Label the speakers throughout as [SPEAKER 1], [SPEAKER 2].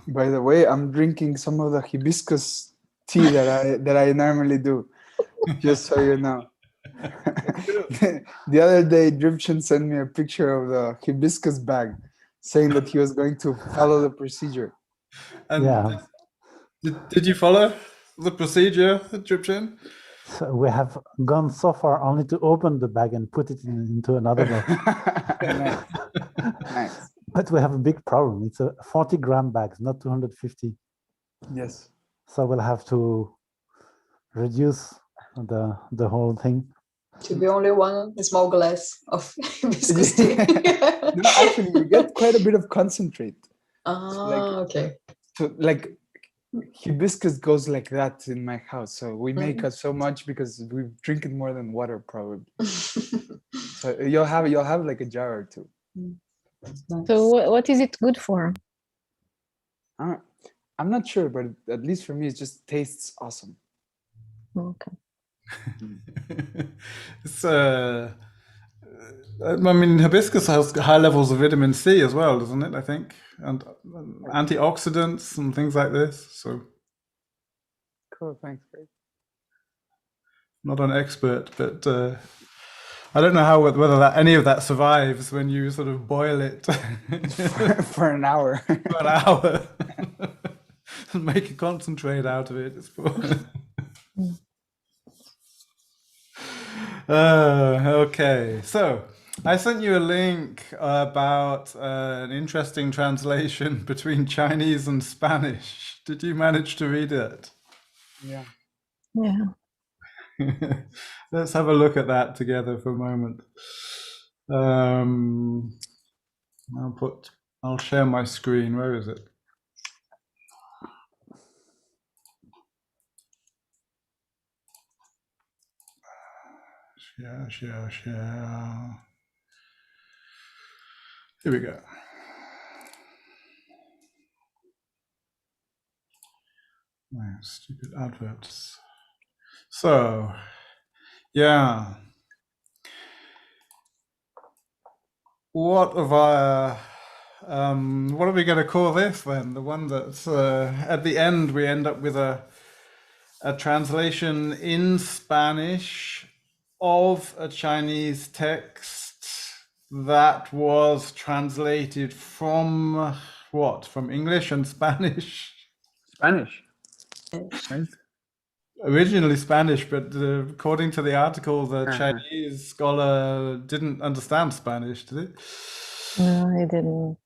[SPEAKER 1] By the way, I'm drinking some of the hibiscus tea that I normally do, just so you know. The other day, Dripchin sent me a picture of the hibiscus bag, saying that he was going to follow the procedure.
[SPEAKER 2] And
[SPEAKER 3] Yeah.
[SPEAKER 2] did you follow the procedure, Dripchin?
[SPEAKER 3] So we have gone so far only to open the bag and put it into another box.
[SPEAKER 1] Nice. Nice.
[SPEAKER 3] But we have a big problem. It's a 40-gram bag, not 250.
[SPEAKER 1] Yes.
[SPEAKER 3] So we'll have to reduce the whole thing.
[SPEAKER 4] To be only one small glass of hibiscus tea.
[SPEAKER 1] No, actually, you get quite a bit of concentrate.
[SPEAKER 4] Okay.
[SPEAKER 1] So, like, hibiscus goes like that in my house. So we make us so much because we drink it more than water, probably. So you'll have like a jar or two.
[SPEAKER 5] So what is it good for?
[SPEAKER 1] I'm not sure, but at least for me, it just tastes awesome.
[SPEAKER 5] Okay.
[SPEAKER 2] It's I mean, hibiscus has high levels of vitamin C as well, doesn't it? I think, and antioxidants and things like this. So,
[SPEAKER 1] Cool, thanks, Greg.
[SPEAKER 2] not an expert, but I don't know whether any of that survives when you sort of boil it
[SPEAKER 1] For an hour.
[SPEAKER 2] for an hour and make a concentrate out of it. It's okay, so I sent you a link about an interesting translation between Chinese and Spanish. Did you manage to read it?
[SPEAKER 1] Yeah.
[SPEAKER 5] Yeah.
[SPEAKER 2] Let's have a look at that together for a moment. I'll share my screen. Where is it? Share. Here we go. Oh, stupid adverts. So, yeah. What are we going to call this then? The one that's at the end we end up with a translation in Spanish of a Chinese text that was translated from what? From English and Spanish?
[SPEAKER 1] Spanish. Right?
[SPEAKER 2] Originally Spanish, but according to the article, the Chinese scholar didn't understand Spanish, did he?
[SPEAKER 5] No, he didn't.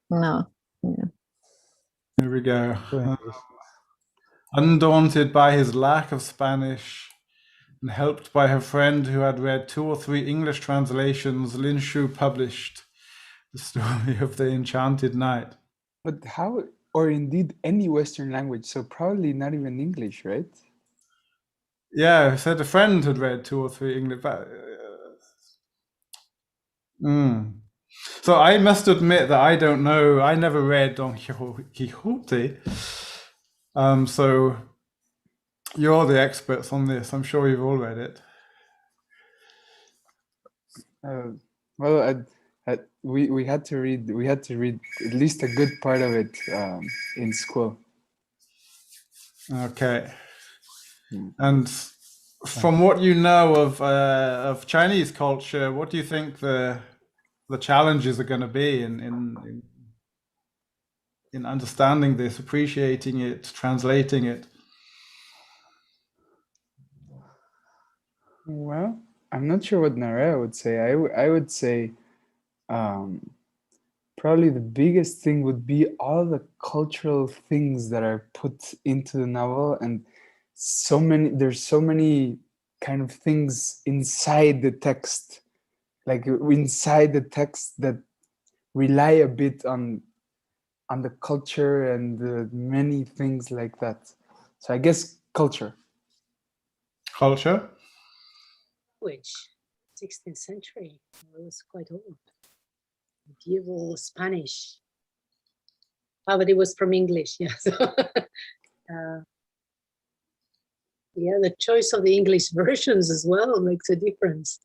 [SPEAKER 5] No. Yeah.
[SPEAKER 2] Here we go. Undaunted by his lack of Spanish and helped by her friend who had read 2 or 3 English translations, Lin Shu published the story of the Enchanted Night.
[SPEAKER 1] But how, or indeed any Western language, so probably not even English, right?
[SPEAKER 2] Yeah, said a friend had read 2 or 3 English. So I must admit that I don't know. I never read Don Quixote. So you're the experts on this. I'm sure you've all read it.
[SPEAKER 1] Well, we had to read at least a good part of it in school.
[SPEAKER 2] Okay. And from what you know of Chinese culture, what do you think the challenges are going to be in understanding this, appreciating it, translating it?
[SPEAKER 1] Well, I'm not sure what Narea would say. I would say probably the biggest thing would be all the cultural things that are put into the novel, and there's so many kind of things inside the text, like inside the text that rely a bit on the culture and many things like that. So I guess culture.
[SPEAKER 2] Culture?
[SPEAKER 6] Which 16th century, it was quite old. Medieval Spanish. But it was from English, yeah. So, yeah, the choice of the English versions as well makes a difference.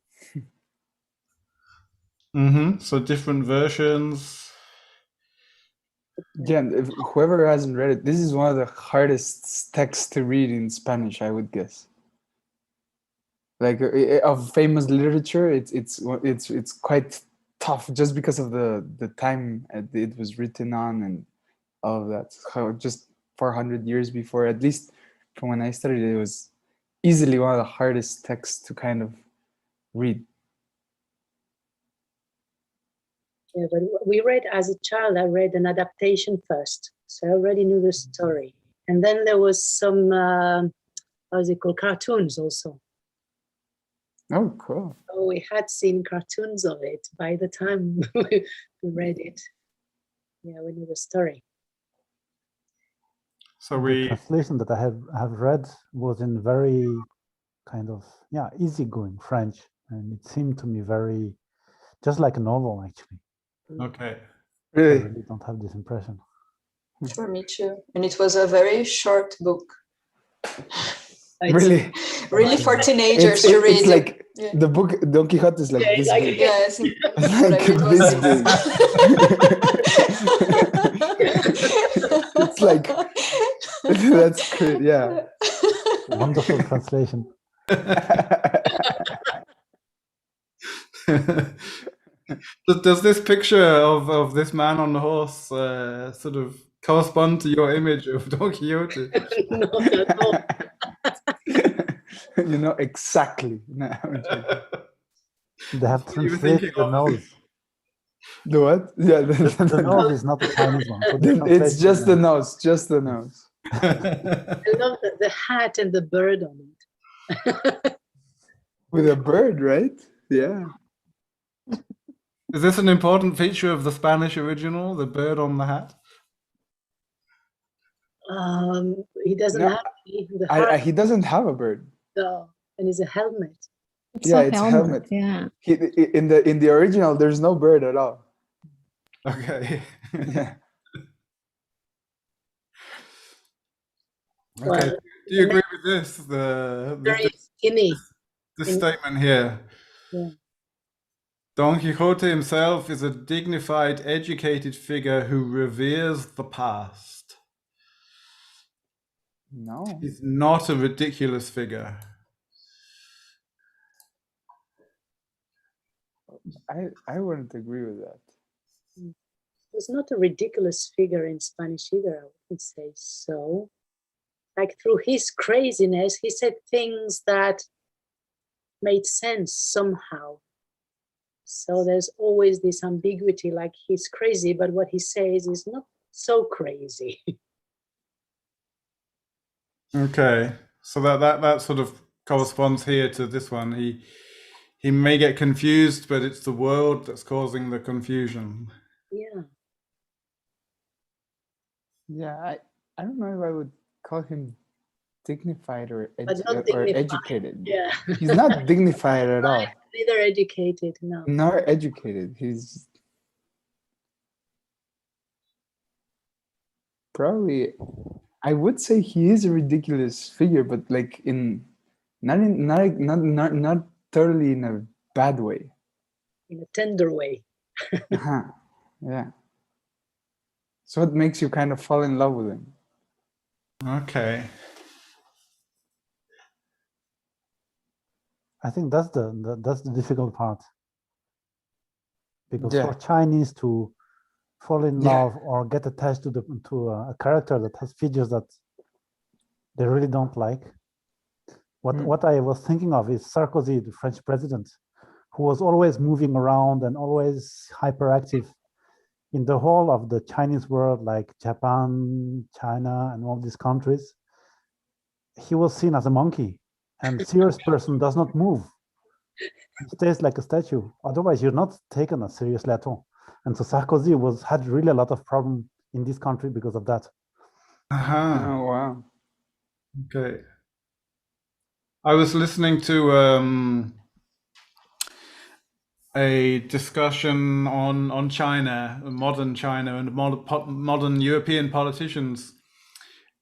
[SPEAKER 2] So different versions.
[SPEAKER 1] Yeah, and if whoever hasn't read it, this is one of the hardest texts to read in Spanish, I would guess. Like of famous literature, it's quite tough just because of the time it was written on and all of that. How just 400 years before, at least from when I studied, it was easily one of the hardest texts to kind of read.
[SPEAKER 6] Yeah, but we read as a child, I read an adaptation first. So I already knew the story. And then there was some, how is it called, cartoons also.
[SPEAKER 1] Oh, cool.
[SPEAKER 6] So we had seen cartoons of it by the time we read it. Yeah, we knew the story.
[SPEAKER 2] So
[SPEAKER 3] The translation that I have read was in very kind of easygoing French, and it seemed to me very just like a novel actually.
[SPEAKER 2] Okay.
[SPEAKER 3] I
[SPEAKER 1] Really?
[SPEAKER 3] really don't have this impression.
[SPEAKER 4] For me too. And it was a very short book.
[SPEAKER 1] Really?
[SPEAKER 4] Really for teenagers to read.
[SPEAKER 1] It's like
[SPEAKER 4] Yeah.
[SPEAKER 1] the book Don Quixote is like
[SPEAKER 6] Yeah,
[SPEAKER 1] this
[SPEAKER 6] like-
[SPEAKER 1] big.
[SPEAKER 4] Yeah, I think
[SPEAKER 1] Like
[SPEAKER 4] what I read was
[SPEAKER 1] this
[SPEAKER 4] this.
[SPEAKER 1] It's like that's great. Yeah.
[SPEAKER 3] Wonderful translation.
[SPEAKER 2] Does this picture of this man on the horse sort of correspond to your image of Don Quixote?
[SPEAKER 6] Not at all.
[SPEAKER 1] You know exactly. No, I'm joking.
[SPEAKER 3] They have
[SPEAKER 2] What are you
[SPEAKER 3] translated
[SPEAKER 2] thinking
[SPEAKER 3] the
[SPEAKER 2] of?
[SPEAKER 3] nose.
[SPEAKER 1] The what? Yeah,
[SPEAKER 3] The nose is not a Chinese one. So the
[SPEAKER 1] it's
[SPEAKER 3] translation
[SPEAKER 1] just
[SPEAKER 3] is
[SPEAKER 1] the
[SPEAKER 3] nice.
[SPEAKER 1] nose, just the nose.
[SPEAKER 6] I love the hat and the bird on it.
[SPEAKER 1] With a bird, right? Yeah.
[SPEAKER 2] Is this an important feature of the Spanish original, the bird on the hat?
[SPEAKER 6] He doesn't
[SPEAKER 1] No,
[SPEAKER 6] have the hat,
[SPEAKER 1] he doesn't have a bird.
[SPEAKER 6] though, and it's a helmet.
[SPEAKER 5] It's
[SPEAKER 1] Yeah,
[SPEAKER 5] a
[SPEAKER 1] it's a
[SPEAKER 5] helmet.
[SPEAKER 1] helmet.
[SPEAKER 5] Yeah.
[SPEAKER 1] In the original, there's no bird at all.
[SPEAKER 2] Okay.
[SPEAKER 1] Yeah.
[SPEAKER 2] Okay.
[SPEAKER 6] Well,
[SPEAKER 2] Do you agree with this?
[SPEAKER 6] very skinny.
[SPEAKER 2] This statement here.
[SPEAKER 6] Yeah.
[SPEAKER 2] Don Quixote himself is a dignified, educated figure who reveres the past.
[SPEAKER 1] No.
[SPEAKER 2] He's not a ridiculous figure.
[SPEAKER 1] I wouldn't agree with that.
[SPEAKER 6] Was not a ridiculous figure in Spanish either, I wouldn't say so. Like through his craziness, he said things that made sense somehow. So there's always this ambiguity, like he's crazy, but what he says is not so crazy.
[SPEAKER 2] Okay. So that sort of corresponds here to this one. He may get confused, but it's the world that's causing the confusion.
[SPEAKER 6] Yeah.
[SPEAKER 1] Yeah, I don't know if I would call him dignified or
[SPEAKER 6] But not dignified.
[SPEAKER 1] educated.
[SPEAKER 6] Yeah.
[SPEAKER 1] He's not dignified at all.
[SPEAKER 6] Neither educated, no.
[SPEAKER 1] Nor educated. He's probably, I would say he is a ridiculous figure, but like not totally in a bad way.
[SPEAKER 6] In a tender way.
[SPEAKER 1] Uh-huh. Yeah. So it makes you kind of fall in love with him.
[SPEAKER 2] Okay.
[SPEAKER 3] I think that's the difficult part. Because
[SPEAKER 1] Yeah.
[SPEAKER 3] for Chinese to fall in
[SPEAKER 1] Yeah.
[SPEAKER 3] love or get attached to a character that has features that they really don't like. What I was thinking of is Sarkozy, the French president, who was always moving around and always hyperactive in the whole of the Chinese world, like Japan, China, and all these countries. He was seen as a monkey, and serious person does not move. He stays like a statue. Otherwise, you're not taken as seriously at all. And so Sarkozy had really a lot of problem in this country because of that.
[SPEAKER 2] Uh-huh.
[SPEAKER 1] Oh wow.
[SPEAKER 2] Okay. I was listening to a discussion on China, modern China, and modern European politicians.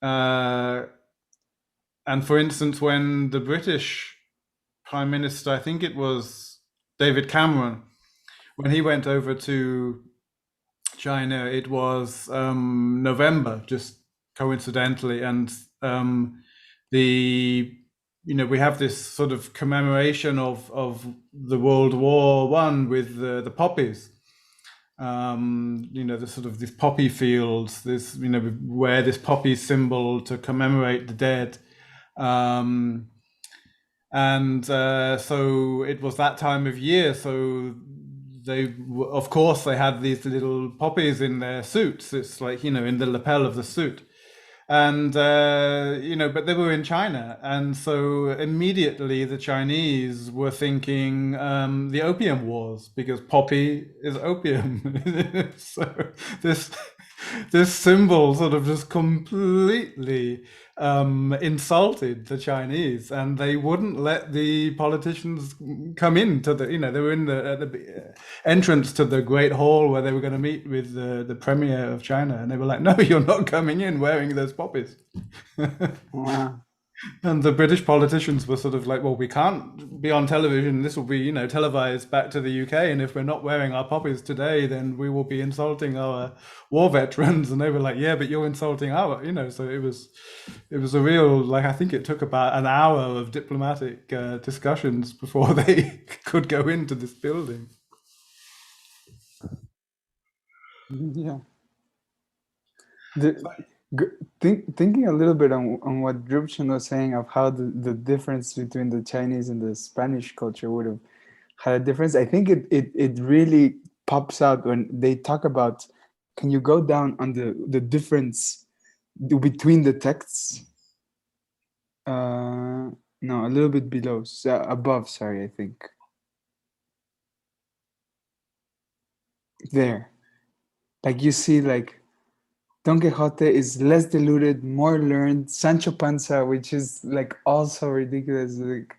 [SPEAKER 2] And for instance, when the British Prime Minister, I think it was David Cameron, when he went over to China, it was November, just coincidentally, and we have this sort of commemoration of the World War One with the poppies. The sort of these poppy fields, this we wear this poppy symbol to commemorate the dead. So it was that time of year, so of course they had these little poppies in their suits. It's like, in the lapel of the suit. And, but they were in China. And so immediately the Chinese were thinking the Opium Wars, because poppy is opium. So this symbol sort of just completely insulted the Chinese, and they wouldn't let the politicians come into they were in the entrance to the Great Hall where they were going to meet with the Premier of China, and they were like, no, you're not coming in wearing those poppies.
[SPEAKER 1] Wow.
[SPEAKER 2] And the British politicians were sort of like, well, we can't be on television. This will be, televised back to the UK. And if we're not wearing our poppies today, then we will be insulting our war veterans. And they were like, yeah, but you're insulting our, so it was a real, I think it took about an hour of diplomatic discussions before they could go into this building.
[SPEAKER 1] Yeah. Thinking a little bit on what Drupchen was saying of how the difference between the Chinese and the Spanish culture would have had a difference, I think it really pops out when they talk about, can you go down on the difference between the texts? No, a little bit below, above, sorry, I think. There. Like you see, like, Don Quixote is less deluded, more learned. Sancho Panza, which is like also ridiculous, like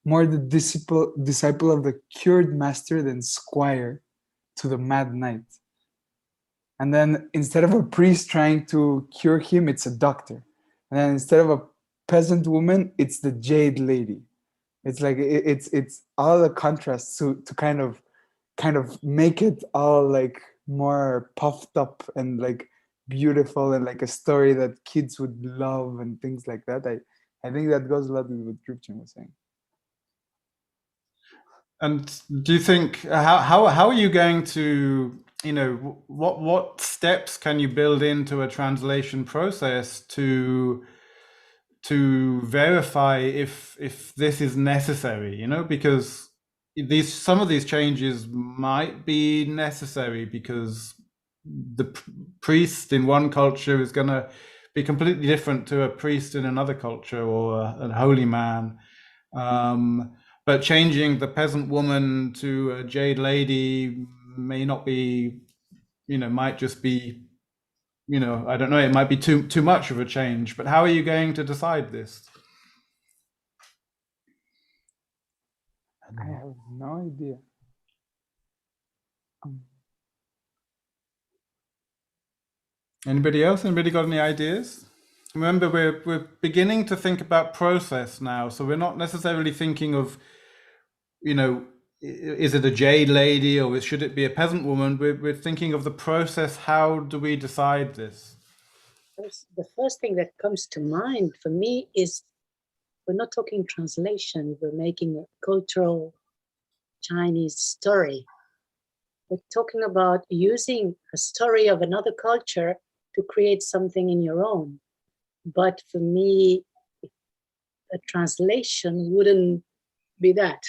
[SPEAKER 1] more the disciple of the cured master than squire to the mad knight. And then instead of a priest trying to cure him, it's a doctor. And then instead of a peasant woman, it's the jade lady. It's like it's all the contrasts to kind of make it all like more puffed up and like beautiful and like a story that kids would love and things like that. I think that goes a lot with what Drupchen was saying.
[SPEAKER 2] And do you think how are you going to, what steps can you build into a translation process to verify if this is necessary, because some of these changes might be necessary because the priest in one culture is going to be completely different to a priest in another culture, or a holy man. But changing the peasant woman to a jade lady may not be, might just be, I don't know, it might be too much of a change. But how are you going to decide this?
[SPEAKER 1] I have no idea.
[SPEAKER 2] Anybody else? Anybody got any ideas? Remember, we're beginning to think about process now, so we're not necessarily thinking of, is it a jade lady or should it be a peasant woman? We're thinking of the process. How do we decide this?
[SPEAKER 6] The first thing that comes to mind for me is, we're not talking translation, we're making a cultural Chinese story. We're talking about using a story of another culture to create something in your own. But for me, a translation wouldn't be that.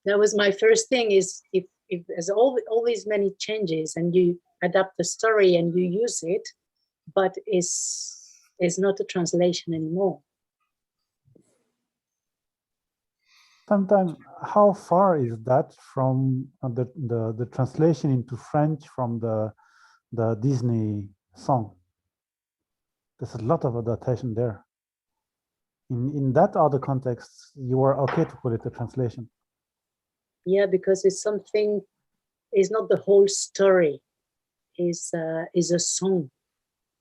[SPEAKER 6] That was my first thing, is if there's all these many changes and you adapt the story and you use it, but it's not a translation anymore.
[SPEAKER 3] Sometimes, how far is that from the translation into French from the Disney song? There's a lot of adaptation there. In that other context, you were okay to call it a translation.
[SPEAKER 6] Yeah, because it's something, it's not the whole story. Is a song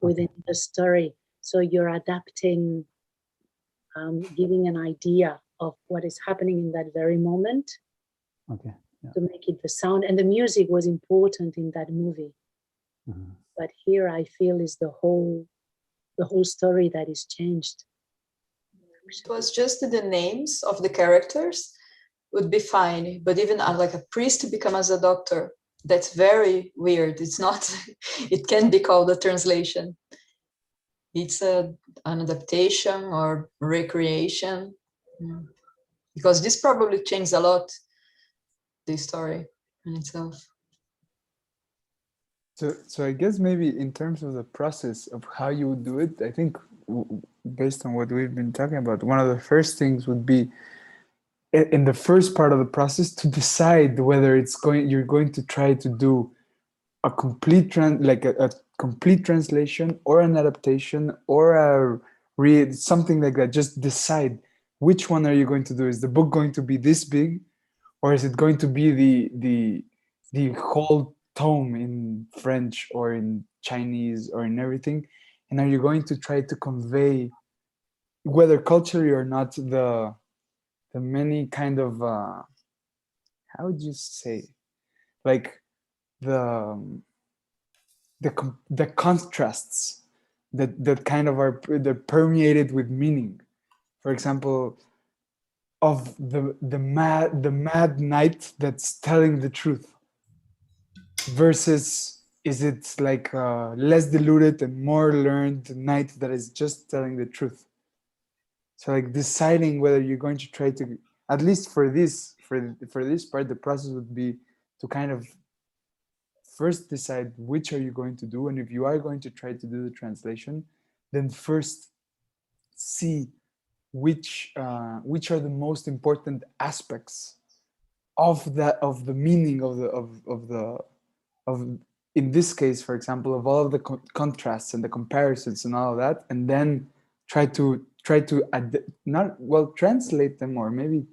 [SPEAKER 6] within the story. So you're adapting, giving an idea of what is happening in that very moment.
[SPEAKER 3] Okay. Yeah.
[SPEAKER 6] To make it the sound, and the music was important in that movie. But here I feel is the whole story that is changed.
[SPEAKER 4] It was just the names of the characters would be fine, but even like a priest to become as a doctor, that's very weird. It's not, it can be called a translation. It's an adaptation or recreation, because this probably changed a lot, the story in itself.
[SPEAKER 1] So I guess maybe in terms of the process of how you would do it, I think based on what we've been talking about, one of the first things would be in the first part of the process to decide whether you're going to try to do a complete a complete translation or an adaptation or something like that. Just decide which one are you going to do. Is the book going to be this big, or is it going to be the whole tome in French or in Chinese or in everything? And are you going to try to convey, whether culturally or not, the many kind of how would you say, like the contrasts that kind of are they're permeated with meaning. For example, of the mad knight that's telling the truth versus, is it like a less diluted and more learned knight that is just telling the truth? So like deciding whether you're going to try to, at least for this part, the process would be to kind of first decide which are you going to do, and if you are going to try to do the translation, then first see which are the most important aspects of the meaning of in this case, for example, of all of the contrasts and the comparisons and all of that, and then try to translate them, or maybe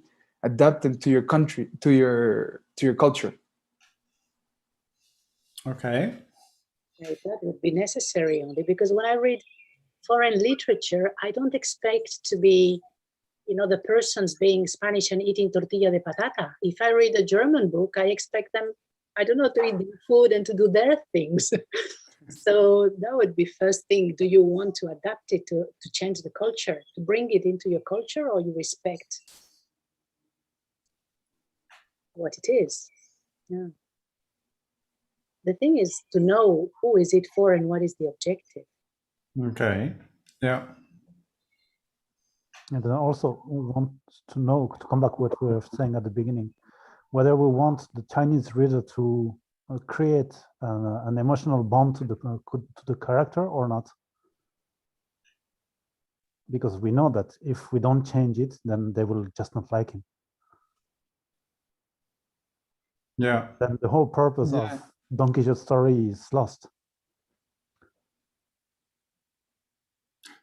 [SPEAKER 1] adapt them to your country, to your culture.
[SPEAKER 2] Okay.
[SPEAKER 6] That would be necessary only because when I read foreign literature, I don't expect to be, the persons being Spanish and eating tortilla de patata. If I read a German book, I expect them, I don't know, to eat their food and to do their things. So that would be first thing. Do you want to adapt it to change the culture, to bring it into your culture, or you respect what it is? Yeah. The thing is to know who is it for and what is the objective.
[SPEAKER 2] Okay. Yeah.
[SPEAKER 3] And then also we want to know, to come back to what we were saying at the beginning, whether we want the Chinese reader to create an emotional bond to the character or not. Because we know that if we don't change it, then they will just not like him.
[SPEAKER 2] Yeah.
[SPEAKER 3] Then the whole purpose of Don Quixote's story is lost.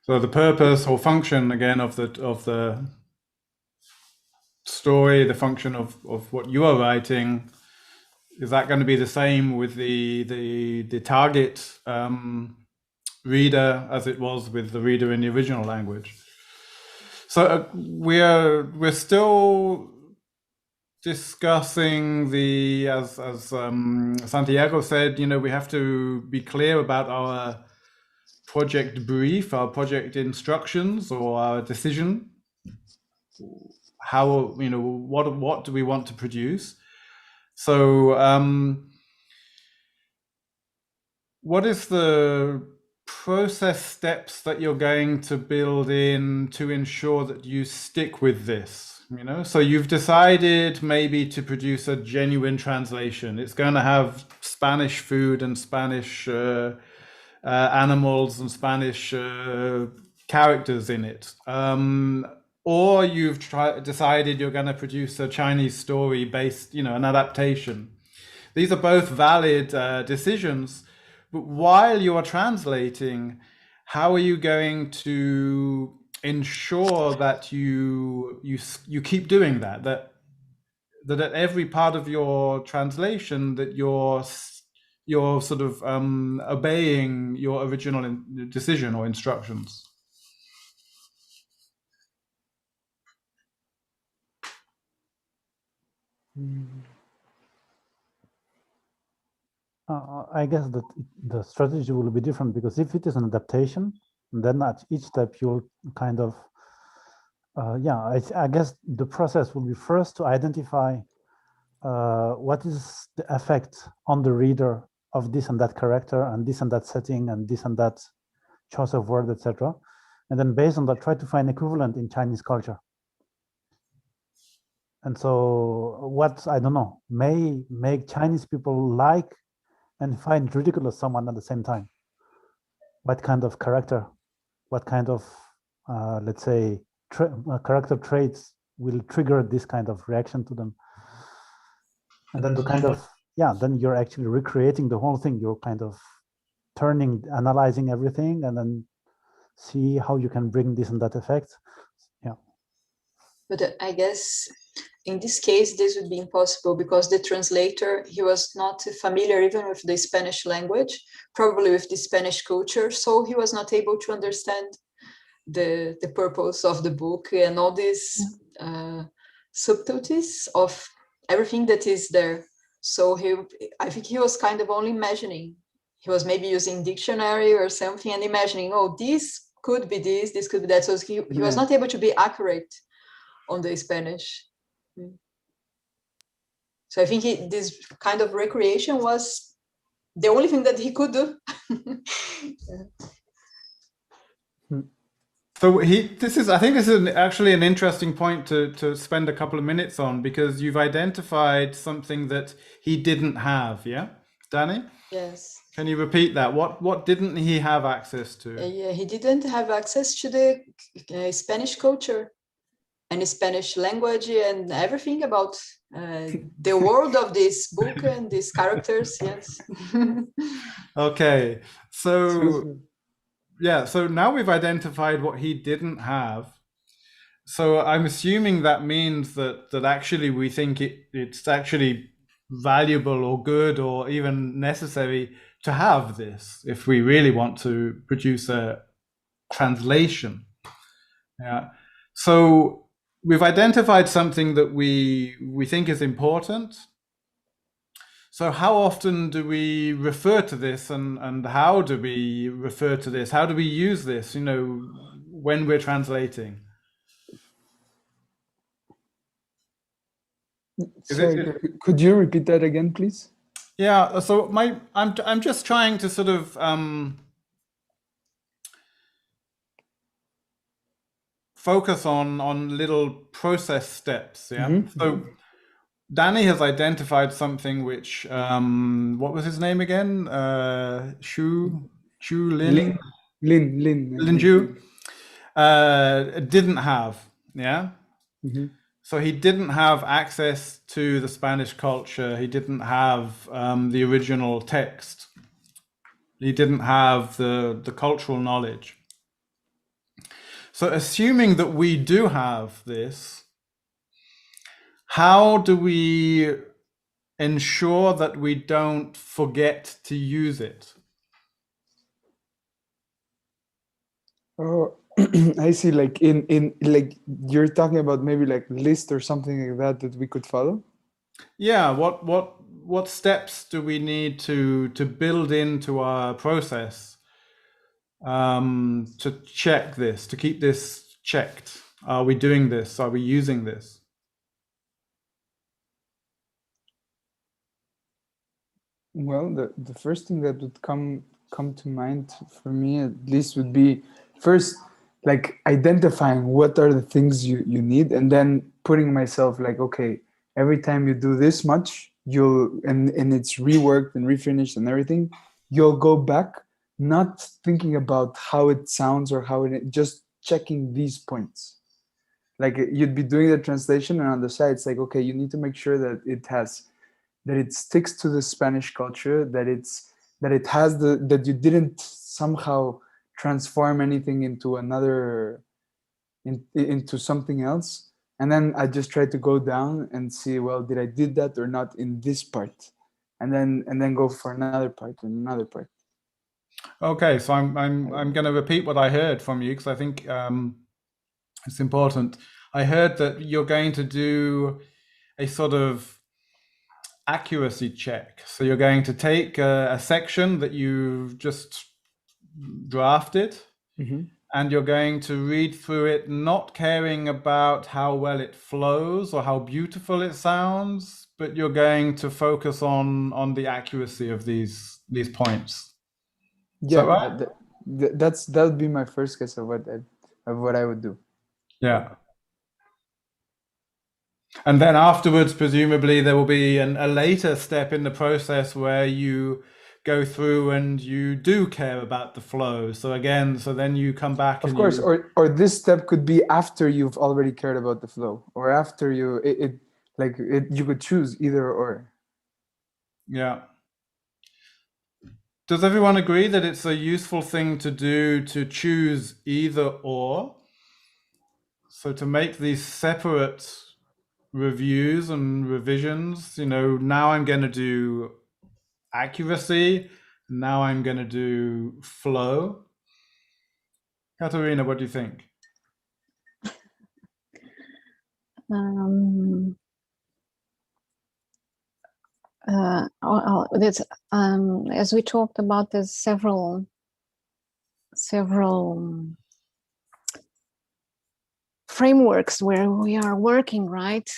[SPEAKER 2] So the purpose or function again of the story, the function of what you are writing, is that going to be the same with the target reader as it was with the reader in the original language? So we're still discussing as Santiago said, we have to be clear about our project brief, our project instructions, or our decision. How, what do we want to produce? So what is the process steps that you're going to build in to ensure that you stick with this? So you've decided maybe to produce a genuine translation. It's going to have Spanish food and Spanish animals and Spanish characters in it. Or you've decided you're going to produce a Chinese story based, an adaptation. These are both valid decisions. But while you are translating, how are you going to ensure that you keep doing that at every part of your translation that you're sort of obeying your original decision or instructions?
[SPEAKER 3] I guess that the strategy will be different, because if it is an adaptation, then at each step you'll kind of, I guess the process will be first to identify what is the effect on the reader of this and that character and this and that setting and this and that choice of word, etc. And then based on that, try to find equivalent in Chinese culture. And so what, I don't know, may make Chinese people like and find ridiculous someone at the same time. What kind of character, what kind of, let's say, character traits will trigger this kind of reaction to them? And then to kind of, then you're actually recreating the whole thing. You're kind of analyzing everything, and then see how you can bring this and that effect. Yeah.
[SPEAKER 4] But I guess in this case, this would be impossible because the translator, he was not familiar even with the Spanish language, probably with the Spanish culture. So he was not able to understand the purpose of the book and all these subtleties of everything that is there. So I think he was kind of only imagining. He was maybe using dictionary or something and imagining, oh, this could be this could be that. So he was not able to be accurate on the Spanish. So I think this kind of recreation was the only thing that he could do.
[SPEAKER 2] So I think this is actually an interesting point to spend a couple of minutes on, because you've identified something that he didn't have, yeah? Danny?
[SPEAKER 4] Yes.
[SPEAKER 2] Can you repeat that? What didn't he have access to?
[SPEAKER 4] Yeah, he didn't have access to the Spanish culture and the Spanish language and everything about the world of this book and these characters, yes.
[SPEAKER 2] Okay, so now we've identified what he didn't have. So I'm assuming that means that actually we think it's actually valuable or good or even necessary to have this if we really want to produce a translation. Yeah. So we've identified something that we think is important. So how often do we refer to this, and how do we refer to this? How do we use this, when we're translating?
[SPEAKER 1] Sorry, could you repeat that again, please?
[SPEAKER 2] Yeah, so I'm just trying to sort of focus on little process steps. Yeah. Mm-hmm. So Danny has identified something which what was his name again? Lin Ju didn't have. Yeah. Mm-hmm. So he didn't have access to the Spanish culture. He didn't have the original text. He didn't have the cultural knowledge. So assuming that we do have this, how do we ensure that we don't forget to use it?
[SPEAKER 1] Oh, I see. Like in like you're talking about maybe like list or something like that we could follow.
[SPEAKER 2] Yeah. What steps do we need to build into our process to check this, to keep this checked? Are we doing this? Are we using this?
[SPEAKER 1] Well, the first thing that would come to mind for me at least would be first like identifying what are the things you need, and then putting myself like, okay, every time you do this much, you'll and it's reworked and refinished and everything, you'll go back, not thinking about how it sounds or how it, just checking these points. Like you'd be doing the translation, and on the side it's like, okay, you need to make sure that it sticks to the Spanish culture, that it has that you didn't somehow transform anything into another into something else. And then I just try to go down and see, well, did I did that or not in this part, and then go for another part and another part.
[SPEAKER 2] Okay, so I'm going to repeat what I heard from you, because I think it's important. I heard that you're going to do a sort of accuracy check. So you're going to take a section that you've just drafted, and you're going to read through it, not caring about how well it flows or how beautiful it sounds, but you're going to focus on the accuracy of these points. Is that right?
[SPEAKER 1] That would be my first guess of what I would do.
[SPEAKER 2] Yeah. And then afterwards, presumably, there will be a later step in the process where you go through and you do care about the flow. So then you come back.
[SPEAKER 1] Of course, or this step could be after you've already cared about the flow, or after you you could choose either or.
[SPEAKER 2] Yeah. Does everyone agree that it's a useful thing to do to choose either or? So to make these separate reviews and revisions, now I'm going to do accuracy, now I'm going to do flow. Katerina, what do you think?
[SPEAKER 5] As we talked about, there's several frameworks where we are working, right?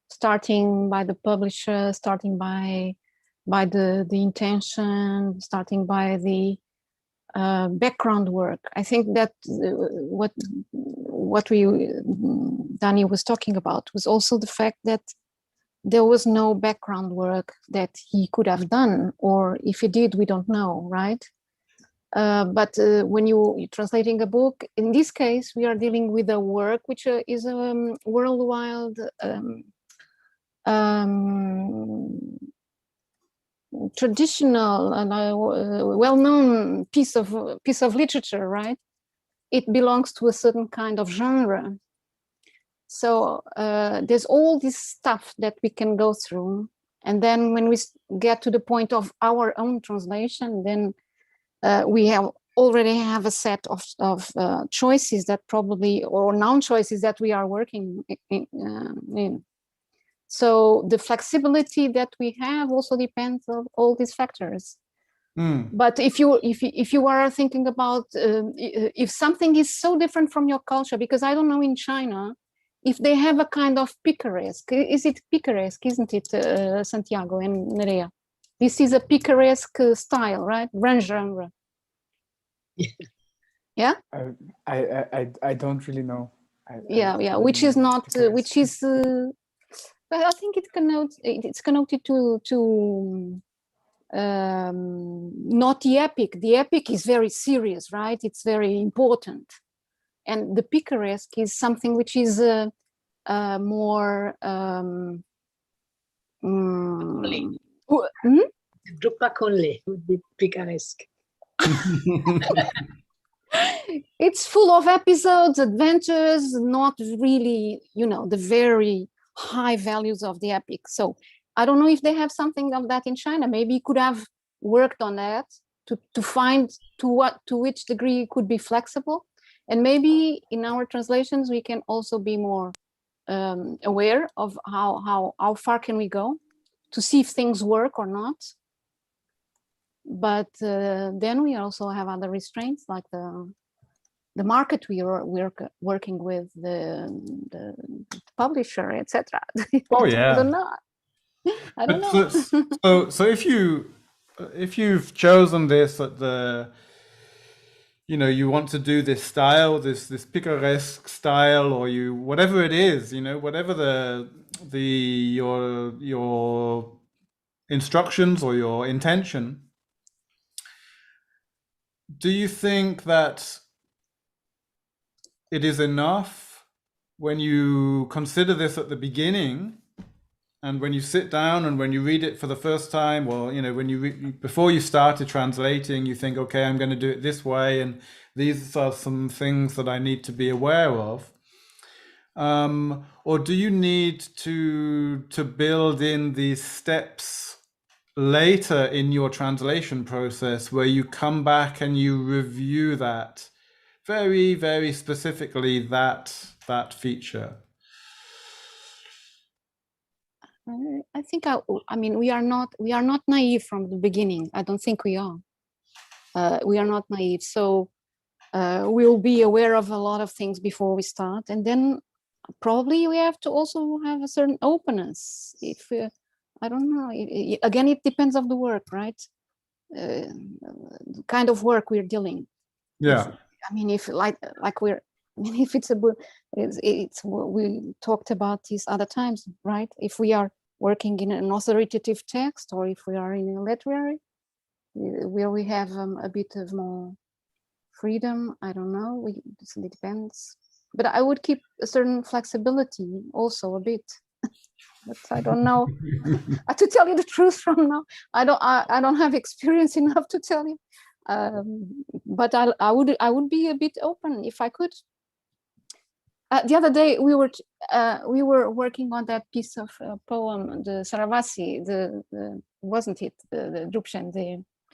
[SPEAKER 5] Starting by the publisher, starting by the intention, starting by the background work. I think that what Danny was talking about was also the fact that there was no background work that he could have done, or if he did, we don't know, right? But when you're translating a book, in this case, we are dealing with a work which is a worldwide traditional and well-known piece of literature, right? It belongs to a certain kind of genre. So there's all this stuff that we can go through, and then when we get to the point of our own translation, then we already have a set of choices that probably, or non-choices that we are working in. So the flexibility that we have also depends on all these factors. But if you are thinking about if something is so different from your culture, because I don't know in China if they have a kind of picaresque. Is it picaresque, isn't it, Santiago and Nerea? This is a picaresque style, right? Genre. Yeah.
[SPEAKER 1] I don't really know.
[SPEAKER 5] Which is not which is. But I think it's connected to not the epic. The epic is very serious, right? It's very important, and the picaresque is something which is more.
[SPEAKER 6] Drupa Conley would be picaresque.
[SPEAKER 5] It's full of episodes, adventures, not really, the very high values of the epic. So I don't know if they have something of that in China. Maybe you could have worked on that to find to which degree it could be flexible. And maybe in our translations, we can also be more aware of how far can we go to see if things work or not. But then we also have other restraints, like the market we are working with, the publisher, etc.
[SPEAKER 2] Oh yeah.
[SPEAKER 5] I don't know.
[SPEAKER 2] So if you've chosen this at the, you want to do this style, this picaresque style, or whatever it is, whatever your instructions or your intention, do you think that it is enough when you consider this at the beginning, and when you sit down and when you read it for the first time, or when before you started translating, you think, okay, I'm going to do it this way, and these are some things that I need to be aware of, or do you need to build in these steps later in your translation process, where you come back and you review that very, very specifically, that feature?
[SPEAKER 5] I think I mean we are not naive from the beginning. I don't think we are. We are not naive, so we'll be aware of a lot of things before we start, and then probably we have to also have a certain openness. If I don't know, again, it depends on the work, right? The kind of work we're dealing.
[SPEAKER 2] Yeah.
[SPEAKER 5] I mean, if like we're, I mean, if it's a book, it's we talked about these other times, right? If we are working in an authoritative text, or if we are in a literary, where we have a bit of more freedom, I don't know. It depends, but I would keep a certain flexibility also a bit. But I don't know. To tell you the truth, from now, I don't have experience enough to tell you. But I would be a bit open if I could. The other day we were working on that piece of poem, the Saravasi, the wasn't it the Drupchen,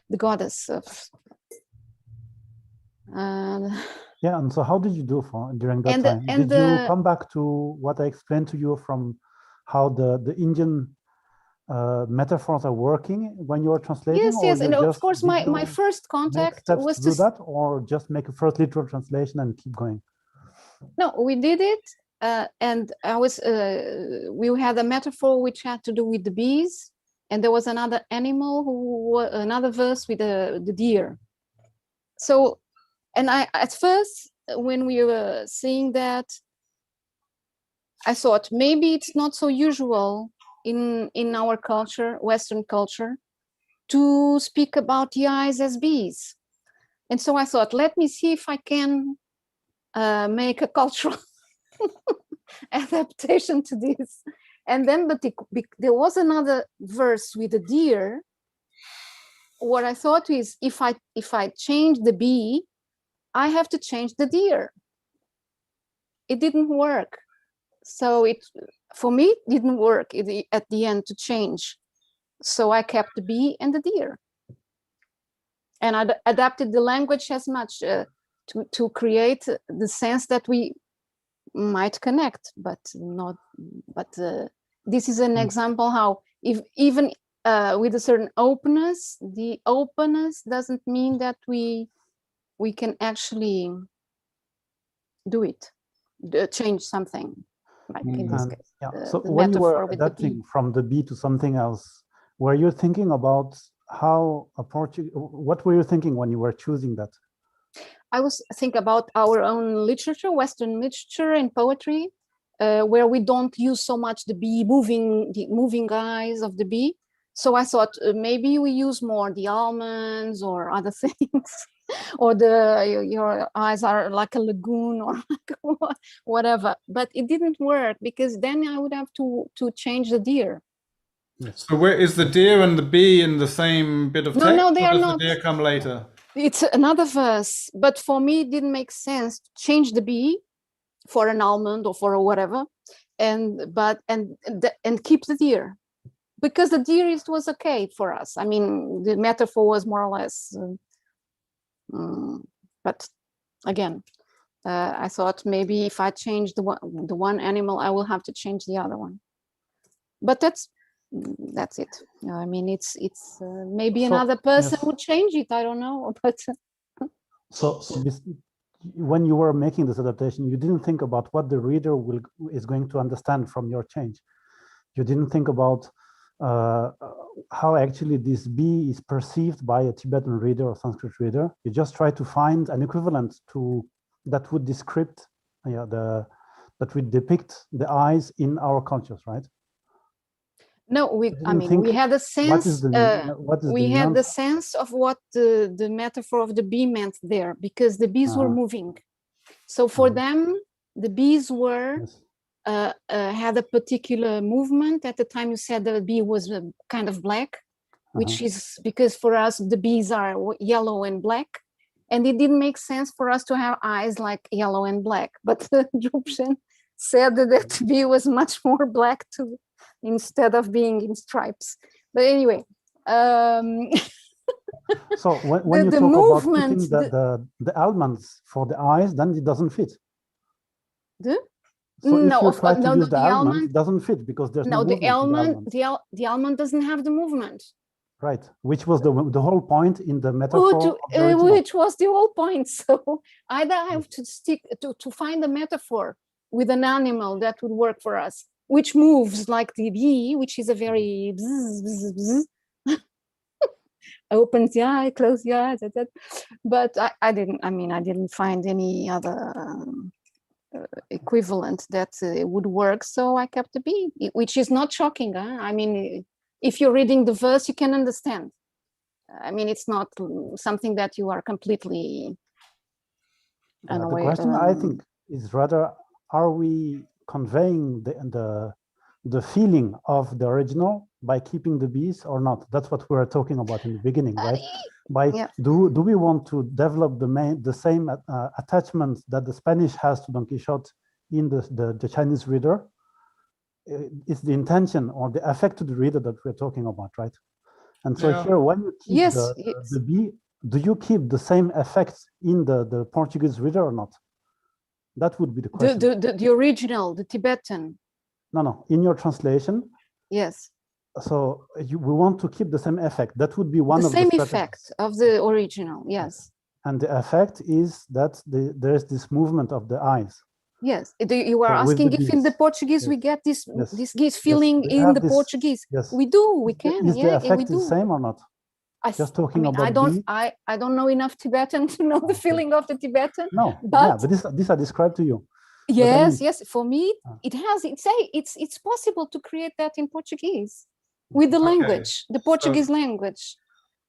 [SPEAKER 5] the goddess of.
[SPEAKER 3] Yeah, and so how did you do during that time? Did you come back to what I explained to you from how the Indian metaphors are working when you are translating?
[SPEAKER 5] Yes, yes, and of course my first contact was
[SPEAKER 3] to do that, or just make a first literal translation and keep going?
[SPEAKER 5] No, we did it, and I was we had a metaphor which had to do with the bees, and there was another animal another verse with the deer. So, and I at first when we were seeing that, I thought maybe it's not so usual in our culture, Western culture, to speak about the eyes as bees. And so I thought, let me see if I can make a cultural adaptation to this. And then, but there was another verse with a deer. What I thought is, if I change the bee, I have to change the deer. It didn't work. So for me, it didn't work at the end to change. So I kept the bee and the deer. And I adapted the language as much to create the sense that we might connect, but not. But this is an example how even with a certain openness, the openness doesn't mean that we can actually do it, change something. Like in this case,
[SPEAKER 3] yeah. So when you were adapting from the bee to something else, were you thinking about how a Portuguese? What were you thinking when you were choosing that?
[SPEAKER 5] I was thinking about our own literature, Western literature and poetry, where we don't use so much the bee, the moving eyes of the bee. So I thought maybe we use more the almonds or other things, or your eyes are like a lagoon or like whatever. But it didn't work because then I would have to change the deer.
[SPEAKER 3] Yes.
[SPEAKER 2] So where is the deer and the bee in the same bit of text?
[SPEAKER 5] No, they are
[SPEAKER 2] not.
[SPEAKER 5] not.
[SPEAKER 2] The deer come later?
[SPEAKER 5] It's another verse, but for me it didn't make sense to change the bee for an almond or for a whatever, and keep the deer, because the deer was okay for us. I mean, the metaphor was more or less, but again, I thought maybe if I change the one animal, I will have to change the other one. But that's it. I mean, it's maybe another person would change it. I don't know, but
[SPEAKER 3] so when you were making this adaptation, you didn't think about what the reader is going to understand from your change. You didn't think about how actually this bee is perceived by a Tibetan reader or Sanskrit reader. You just try to find an equivalent that would that would depict the eyes in our cultures, right?
[SPEAKER 5] No, we had a sense. We had the sense of what the metaphor of the bee meant there, because the bees were moving. So for them, the bees were had a particular movement. At the time, you said the bee was kind of black, which is because for us the bees are yellow and black, and it didn't make sense for us to have eyes like yellow and black. But Drupchen said that the bee was much more black too, instead of being in stripes. But anyway,
[SPEAKER 3] so when you talk about putting the almonds for the eyes, then it doesn't fit. So if
[SPEAKER 5] No,
[SPEAKER 3] you try to
[SPEAKER 5] no,
[SPEAKER 3] use the
[SPEAKER 5] the
[SPEAKER 3] almond,
[SPEAKER 5] almond,
[SPEAKER 3] it doesn't fit because there's no
[SPEAKER 5] no, the
[SPEAKER 3] movement in
[SPEAKER 5] almond, the almond doesn't have the movement.
[SPEAKER 3] Right, which was the whole point in the metaphor of the original.
[SPEAKER 5] Which was the whole point. So either I have to stick to find a metaphor with an animal that would work for us, which moves like the bee, which is a very bzz, bzz, bzz. Opens the eye, close the eye, but I didn't find any other equivalent that would work, so I kept the bee, which is not shocking. I mean, if you're reading the verse, you can understand. I mean, it's not something that you are completely
[SPEAKER 3] the question I think is rather, are we conveying the feeling of the original by keeping the bees or not? That's what we were talking about in the beginning, right? Do we want to develop the same attachment that the Spanish has to Don Quixote in the Chinese reader? It's the intention or the effect to the reader that we're talking about, right? And so here, when you keep the bee, do you keep the same effects in the Portuguese reader or not? That would be the question.
[SPEAKER 5] The original, the Tibetan.
[SPEAKER 3] No, in your translation.
[SPEAKER 5] Yes.
[SPEAKER 3] So we want to keep the same effect. That would be one of the
[SPEAKER 5] same effect of the original, yes.
[SPEAKER 3] And the effect is that there is this movement of the eyes.
[SPEAKER 5] Yes, you are asking if in the Portuguese we get this feeling in the Portuguese.
[SPEAKER 3] Yes,
[SPEAKER 5] we do. We can.
[SPEAKER 3] Is the effect the same or not? Just talking about
[SPEAKER 5] I don't know enough Tibetan to know the feeling of the Tibetan.
[SPEAKER 3] No,
[SPEAKER 5] but
[SPEAKER 3] these are described to you.
[SPEAKER 5] Yes, yes. For me, it has. It's possible to create that in Portuguese with the language, the Portuguese language.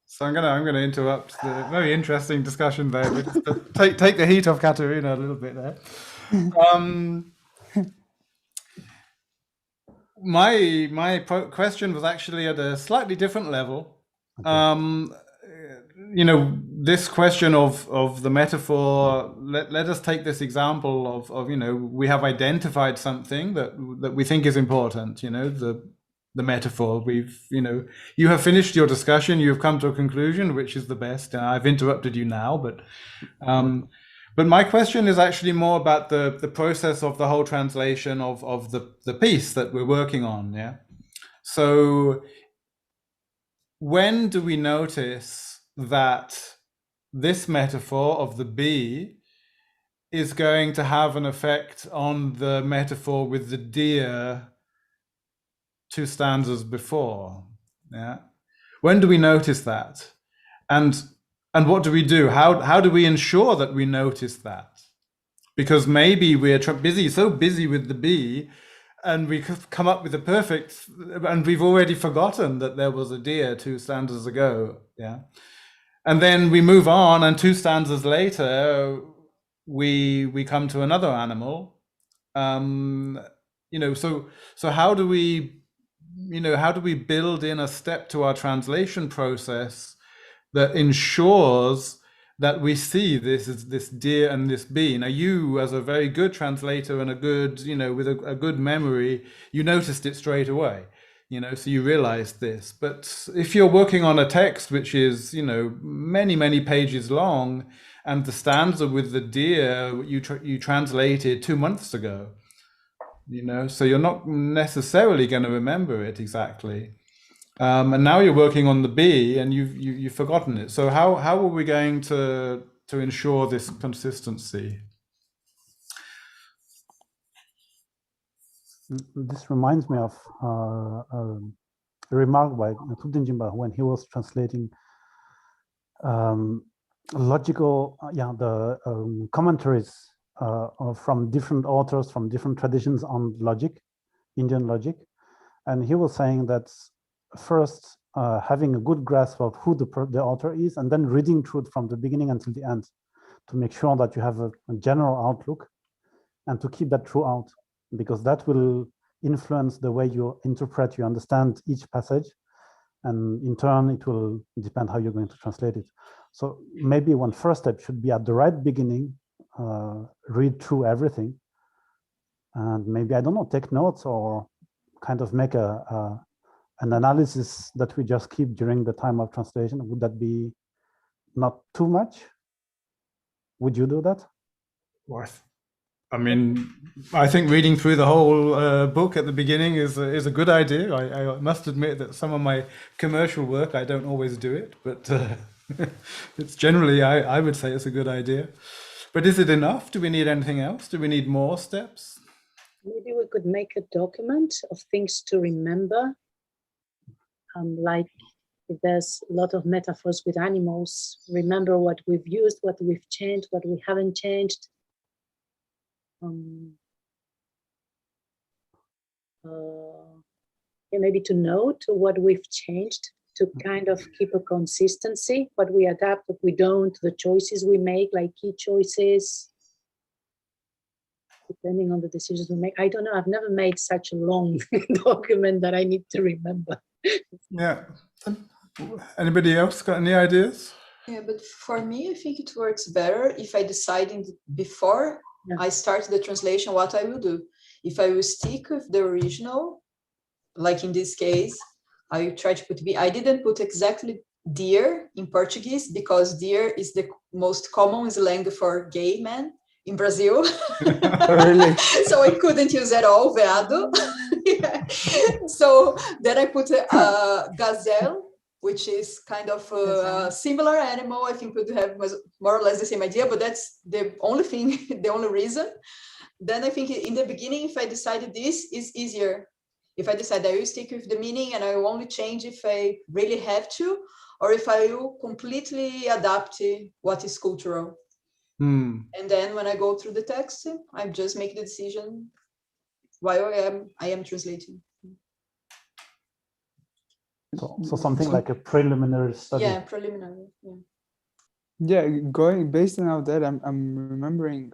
[SPEAKER 2] So I'm gonna interrupt the very interesting discussion there, but take the heat off Katerina a little bit there. My question was actually at a slightly different level. Okay. You know, this question of the metaphor. Let us take this example of you know, we have identified something that we think is important. You know, the metaphor. You have finished your discussion. You've come to a conclusion, which is the best. And I've interrupted you now, but my question is actually more about the process of the whole translation of the piece that we're working on. Yeah. So when do we notice that this metaphor of the bee is going to have an effect on the metaphor with the deer 2 stanzas before? Yeah. When do we notice that? And what do we do? How do we ensure that we notice that? Because maybe we're so busy with the bee, and we could come up with the perfect, and we've already forgotten that there was a deer 2 stanzas ago. Yeah. And then we move on, and 2 stanzas later, we come to another animal. You know, so how do we build in a step to our translation process that ensures that we see this deer and this bee? Now, you, as a very good translator and a good, you know, with a good memory, you noticed it straight away, you know, so you realized this. But if you're working on a text which is, you know, many pages long, and the stanza with the deer you translated 2 months ago, you know, so you're not necessarily going to remember it exactly. And now you're working on the bee, and you've forgotten it. So how are we going to ensure this consistency?
[SPEAKER 3] This reminds me of a remark by Tubden-Jimba when he was translating logical, commentaries from different authors from different traditions on logic, Indian logic, and he was saying that first having a good grasp of who the author is, and then reading through it from the beginning until the end to make sure that you have a general outlook, and to keep that throughout, because that will influence the way you interpret, you understand each passage, and in turn it will depend how you're going to translate it. So maybe one first step should be at the right beginning, read through everything, and maybe, I don't know, take notes or kind of make an analysis that we just keep during the time of translation. Would that be not too much? Would you do that?
[SPEAKER 2] I mean, I think reading through the whole book at the beginning is a good idea. I must admit that some of my commercial work, I don't always do it, but it's generally, I would say it's a good idea. But is it enough? Do we need anything else? Do we need more steps?
[SPEAKER 6] Maybe we could make a document of things to remember. Like if there's a lot of metaphors with animals, remember what we've used, what we've changed, what we haven't changed. Maybe to note what we've changed, to kind of keep a consistency, what we adapt, what we don't, the choices we make, like key choices, depending on the decisions we make. I don't know, I've never made such a long document that I need to remember.
[SPEAKER 2] Yeah. Anybody else got any ideas?
[SPEAKER 4] Yeah, but for me, I think it works better if I decide before I start the translation what I will do. If I will stick with the original, like in this case, I will try to put I didn't put exactly dear in Portuguese because dear is the most common slang for gay men in Brazil.
[SPEAKER 1] Really?
[SPEAKER 4] So I couldn't use at all veado. Yeah. So then I put gazelle, which is kind of a similar animal. I think would have more or less the same idea, but that's the only thing, the only reason. Then I think in the beginning, if I decided this is easier. If I decide I will stick with the meaning and I will only change if I really have to, or if I will completely adapt what is cultural. And then when I go through the text, I just make the decision while I am translating.
[SPEAKER 3] So something like a preliminary study.
[SPEAKER 4] Yeah, preliminary. Yeah.
[SPEAKER 1] Yeah, going based on that, I'm remembering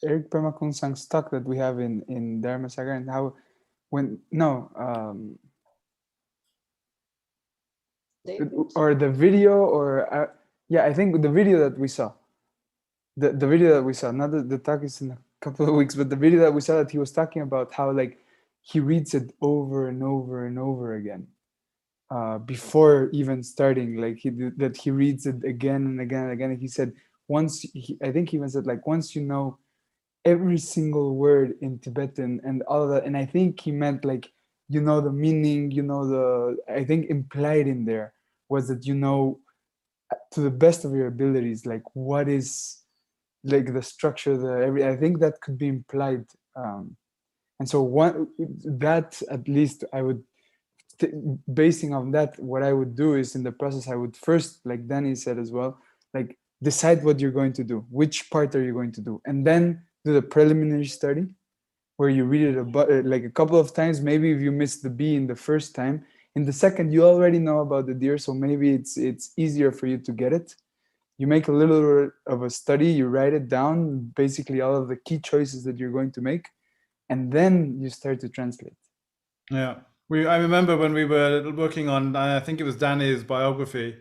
[SPEAKER 1] Eric Permakunsang's talk that we have in Dharma Sagar, and how or the video, or yeah, I think the video that we saw, the video that we saw, not the talk is in a couple of weeks, but the video that we saw, that he was talking about how like he reads it over and over and over again before even starting, like that he reads it again and again and again. And he said I think he even said like once you know every single word in Tibetan and all of that, and I think he meant like you know the meaning, you know I think implied in there was that you know to the best of your abilities like what is like the structure, I think that could be implied, and so that at least I would basing on that, what I would do is in the process I would first, like Danny said as well, like decide what you're going to do, which part are you going to do, and then do the preliminary study where you read it like a couple of times. Maybe if you miss the B in the first time, in the second you already know about the deer, so maybe it's easier for you to get it. You make a little of a study, you write it down, basically all of the key choices that you're going to make, and then you start to translate.
[SPEAKER 2] Yeah. I remember when we were working on, I think it was Danny's biography,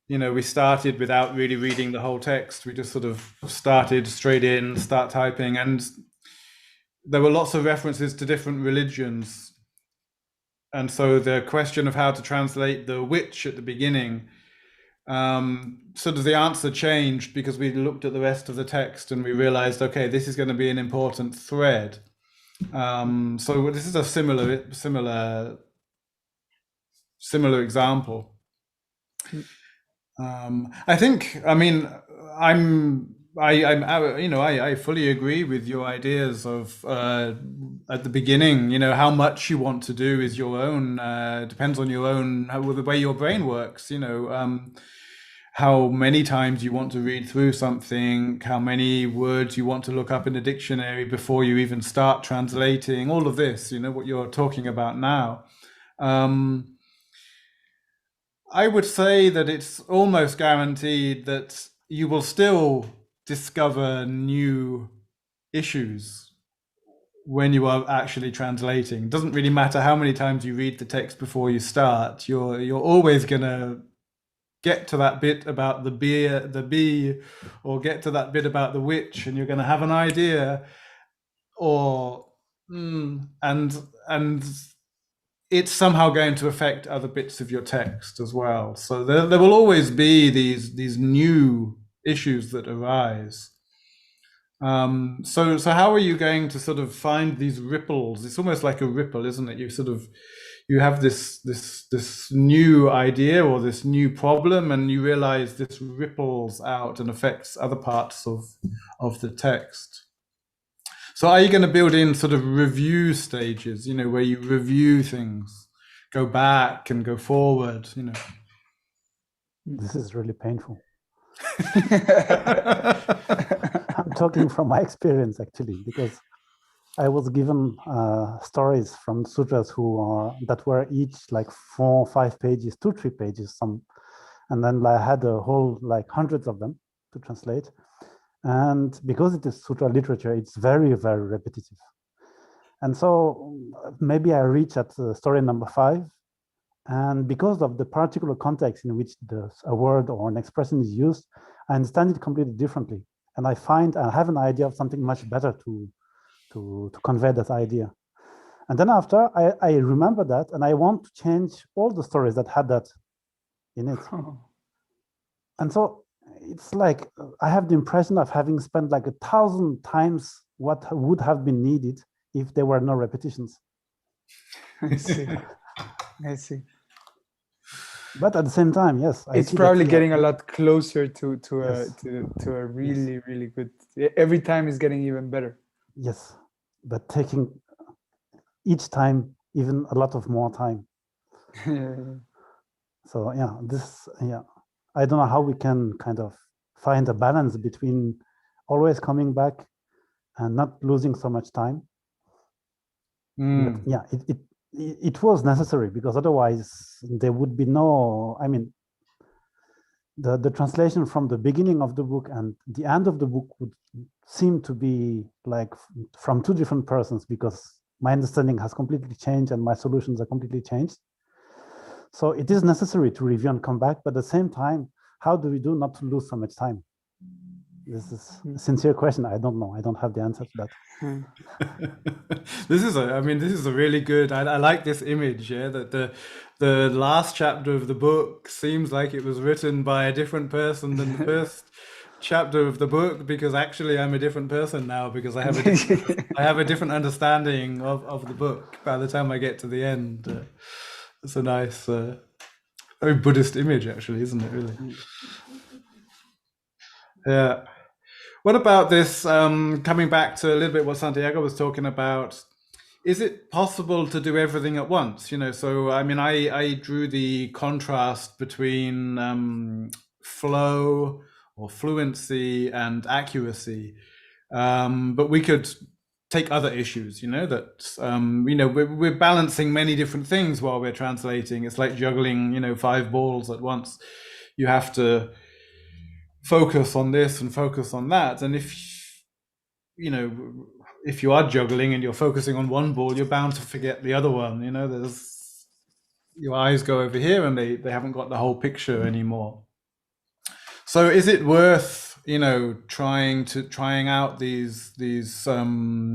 [SPEAKER 2] you know, we started without really reading the whole text. We just sort of started straight in, start typing, and there were lots of references to different religions. And so the question of how to translate the which at the beginning, sort of the answer changed because we looked at the rest of the text and we realized, okay, this is going to be an important thread. So this is a similar example. I think, I mean, I fully agree with your ideas of at the beginning, you know, how much you want to do is your own, depends on your own, the way your brain works, you know, how many times you want to read through something, how many words you want to look up in a dictionary before you even start translating, all of this, you know, what you're talking about now. I would say that it's almost guaranteed that you will still discover new issues when you are actually translating. It doesn't really matter how many times you read the text before you start. You're always gonna get to that bit about the bee, or get to that bit about the witch, and you're gonna have an idea, or and it's somehow going to affect other bits of your text as well. So there will always be these new issues that arise. So how are you going to sort of find these ripples? It's almost like a ripple, isn't it? You have this new idea or this new problem, and you realize this ripples out and affects other parts of the text. So are you going to build in sort of review stages, where you review things, go back and go forward,
[SPEAKER 3] This is really painful. I'm talking from my experience, actually, because I was given stories from sutras that were each like 4 or 5 pages, 2, 3 pages, some, and then I had a whole like hundreds of them to translate. And because it is sutra literature, it's very, very repetitive. And so maybe I reach at story number 5, and because of the particular context in which a word or an expression is used, I understand it completely differently. And I have an idea of something much better to convey that idea. And then after, I remember that, and I want to change all the stories that had that in it.
[SPEAKER 1] Oh.
[SPEAKER 3] And so it's like I have the impression of having spent like 1,000 times what would have been needed if there were no repetitions.
[SPEAKER 1] I see. I see.
[SPEAKER 3] But at the same time, yes,
[SPEAKER 1] it's probably getting a lot closer to a really,
[SPEAKER 3] yes.
[SPEAKER 1] really good. Every time is getting even better.
[SPEAKER 3] Yes, but taking each time even a lot of more time. So I don't know how we can kind of find a balance between always coming back and not losing so much time. But yeah, it was necessary, because otherwise there would be no, I mean, the translation from the beginning of the book and the end of the book would seem to be like from 2 different persons, because my understanding has completely changed and my solutions are completely changed. So it is necessary to review and come back, but at the same time, how do we do not to lose so much time? This is a sincere question. I don't know. I don't have the answer to that.
[SPEAKER 2] This is a really good, I like this image, that the last chapter of the book seems like it was written by a different person than the first chapter of the book, because actually I'm a different person now, because I have a different understanding of the book by the time I get to the end. It's a nice, very Buddhist image, actually, isn't it, really? Yeah. What about this, coming back to a little bit what Santiago was talking about, is it possible to do everything at once? So, I mean, I drew the contrast between flow or fluency and accuracy, but we could take other issues, that, we're balancing many different things while we're translating. It's like juggling, 5 balls at once. You have to focus on this and focus on that, and if you are juggling and you're focusing on one ball, you're bound to forget the other one. There's your eyes go over here and they haven't got the whole picture anymore. So is it worth trying out these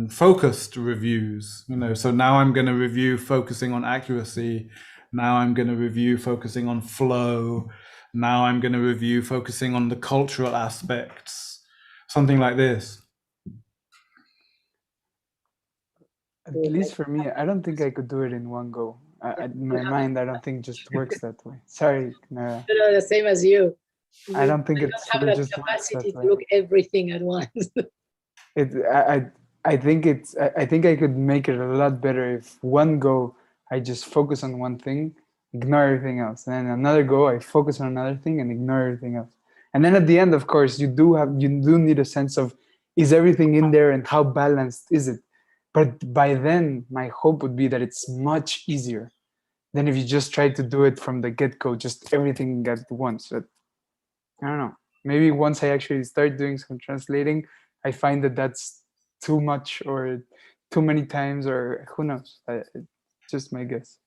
[SPEAKER 2] focused reviews? So now I'm going to review focusing on accuracy, now I'm going to review focusing on flow, now I'm going to review focusing on the cultural aspects, something like this.
[SPEAKER 1] At least for me, I don't think I could do it in one go. My mind, I don't think just works that way. Sorry, Nara.
[SPEAKER 6] No, the same as you.
[SPEAKER 1] I don't think
[SPEAKER 6] I don't have that
[SPEAKER 1] just
[SPEAKER 6] capacity
[SPEAKER 1] that
[SPEAKER 6] to look everything at once.
[SPEAKER 1] I think I could make it a lot better if one go I just focus on one thing, ignore everything else, and then another go I focus on another thing and ignore everything else. And then at the end, of course, you do need a sense of, is everything in there and how balanced is it? But by then, my hope would be that it's much easier than if you just try to do it from the get-go, just everything at once. But I don't know. Maybe once I actually start doing some translating, I find that that's too much or too many times, or who knows. Just my guess.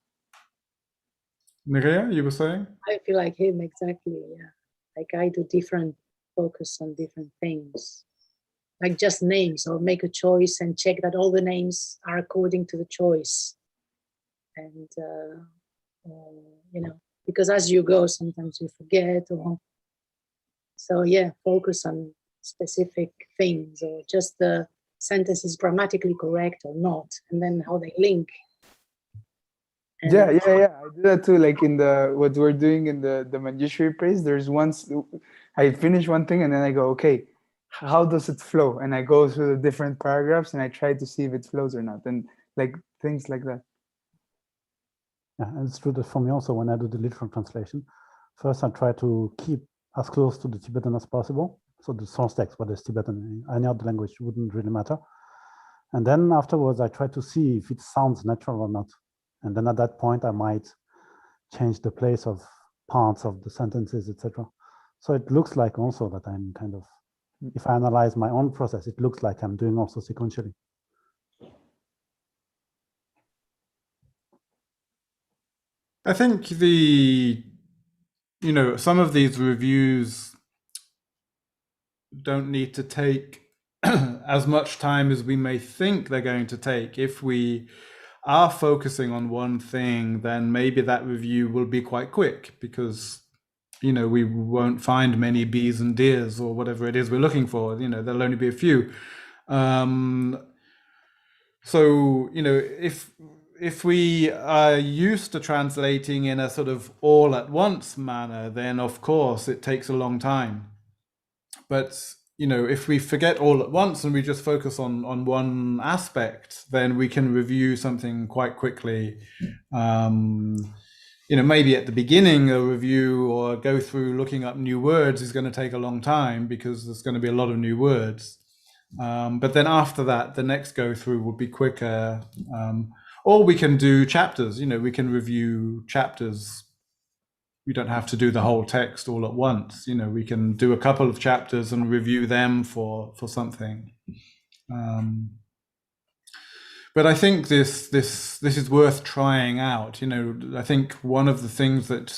[SPEAKER 2] Nerea, you were saying?
[SPEAKER 6] I feel like him, exactly. Yeah, like I do different focus on different things, like just names, or make a choice and check that all the names are according to the choice. And because as you go, sometimes you forget. So yeah, focus on specific things, or just the sentence is grammatically correct or not, and then how they link. And
[SPEAKER 1] Yeah. I do that too. Like in what we're doing in the Manjushri praise, there's once I finish one thing and then I go, okay, how does it flow? And I go through the different paragraphs and I try to see if it flows or not, and like things like that.
[SPEAKER 3] Yeah, and it's true that for me also when I do the literal translation, first I try to keep as close to the Tibetan as possible. So the source text, whether it's Tibetan, any other language wouldn't really matter. And then afterwards, I try to see if it sounds natural or not. And then at that point, I might change the place of parts of the sentences, etc. So it looks like also that I'm kind of, if I analyze my own process, it looks like I'm doing also sequentially.
[SPEAKER 2] I think some of these reviews don't need to take as much time as we may think they're going to take. If we are focusing on one thing, then maybe that review will be quite quick, because we won't find many bees and deers or whatever it is we're looking for. There'll only be a few. So if we are used to translating in a sort of all at once manner, then of course it takes a long time. But if we forget all at once and we just focus on one aspect, then we can review something quite quickly. Maybe at the beginning a review or go through looking up new words is going to take a long time because there's going to be a lot of new words. But then after that, the next go through will be quicker. Or we can do chapters. We can review chapters. We don't have to do the whole text all at once. We can do a couple of chapters and review them for something. But I think this is worth trying out. I think one of the things that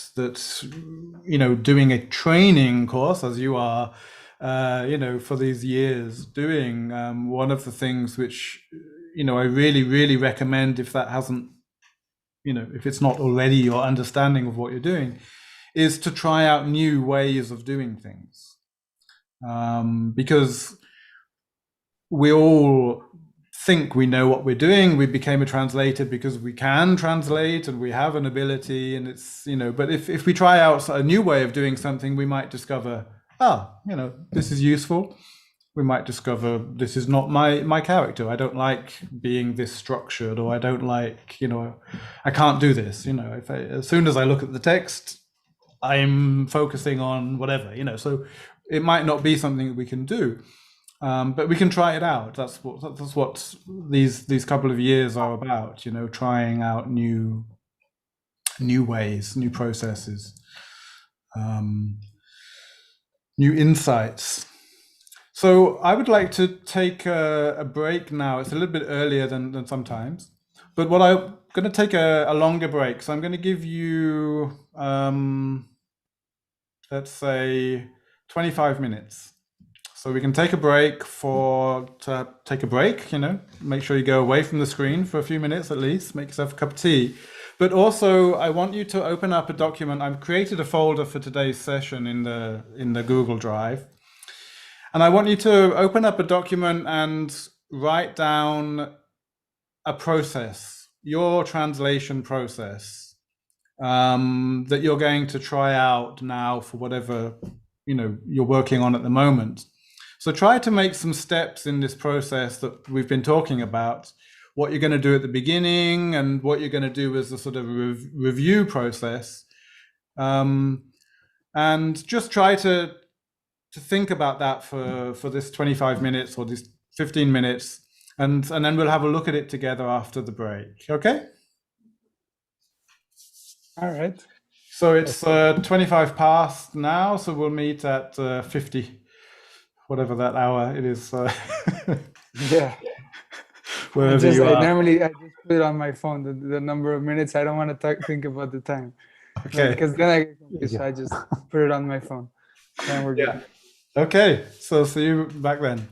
[SPEAKER 2] doing a training course, as you are, for these years doing, one of the things which I really recommend, if that hasn't, if it's not already your understanding of what you're doing, is to try out new ways of doing things, because we all think we know what we're doing. We became a translator because we can translate and we have an ability, and it's but if we try out a new way of doing something, we might discover, this is useful. We might discover this is not my character. I don't like being this structured, or I don't like, I can't do this. As soon as I look at the text, I'm focusing on whatever, so it might not be something that we can do, but we can try it out. That's what these couple of years are about, trying out new ways, new processes, new insights. So I would like to take a break now. It's a little bit earlier than sometimes, but I'm going to take a longer break. So I'm going to give you, let's say 25 minutes. So we can take a break make sure you go away from the screen for a few minutes at least, make yourself a cup of tea. But also I want you to open up a document. I've created a folder for today's session in the Google Drive. And I want you to open up a document and write down a process, your translation process, that you're going to try out now for whatever you're working on at the moment. So try to make some steps in this process that we've been talking about, what you're going to do at the beginning and what you're going to do as a sort of review process, and just try to think about that for this 25 minutes or this 15 minutes, and then we'll have a look at it together after the break. Okay?
[SPEAKER 1] All right.
[SPEAKER 2] So it's 25 past now, so we'll meet at 50, whatever that hour it is.
[SPEAKER 1] Yeah.
[SPEAKER 2] Wherever you are.
[SPEAKER 1] Normally I just put it on my phone, the number of minutes. I don't want to think about the time.
[SPEAKER 2] Okay.
[SPEAKER 1] Because then I get confused. So I just put it on my phone. Then we're good.
[SPEAKER 2] Okay. So see you back then.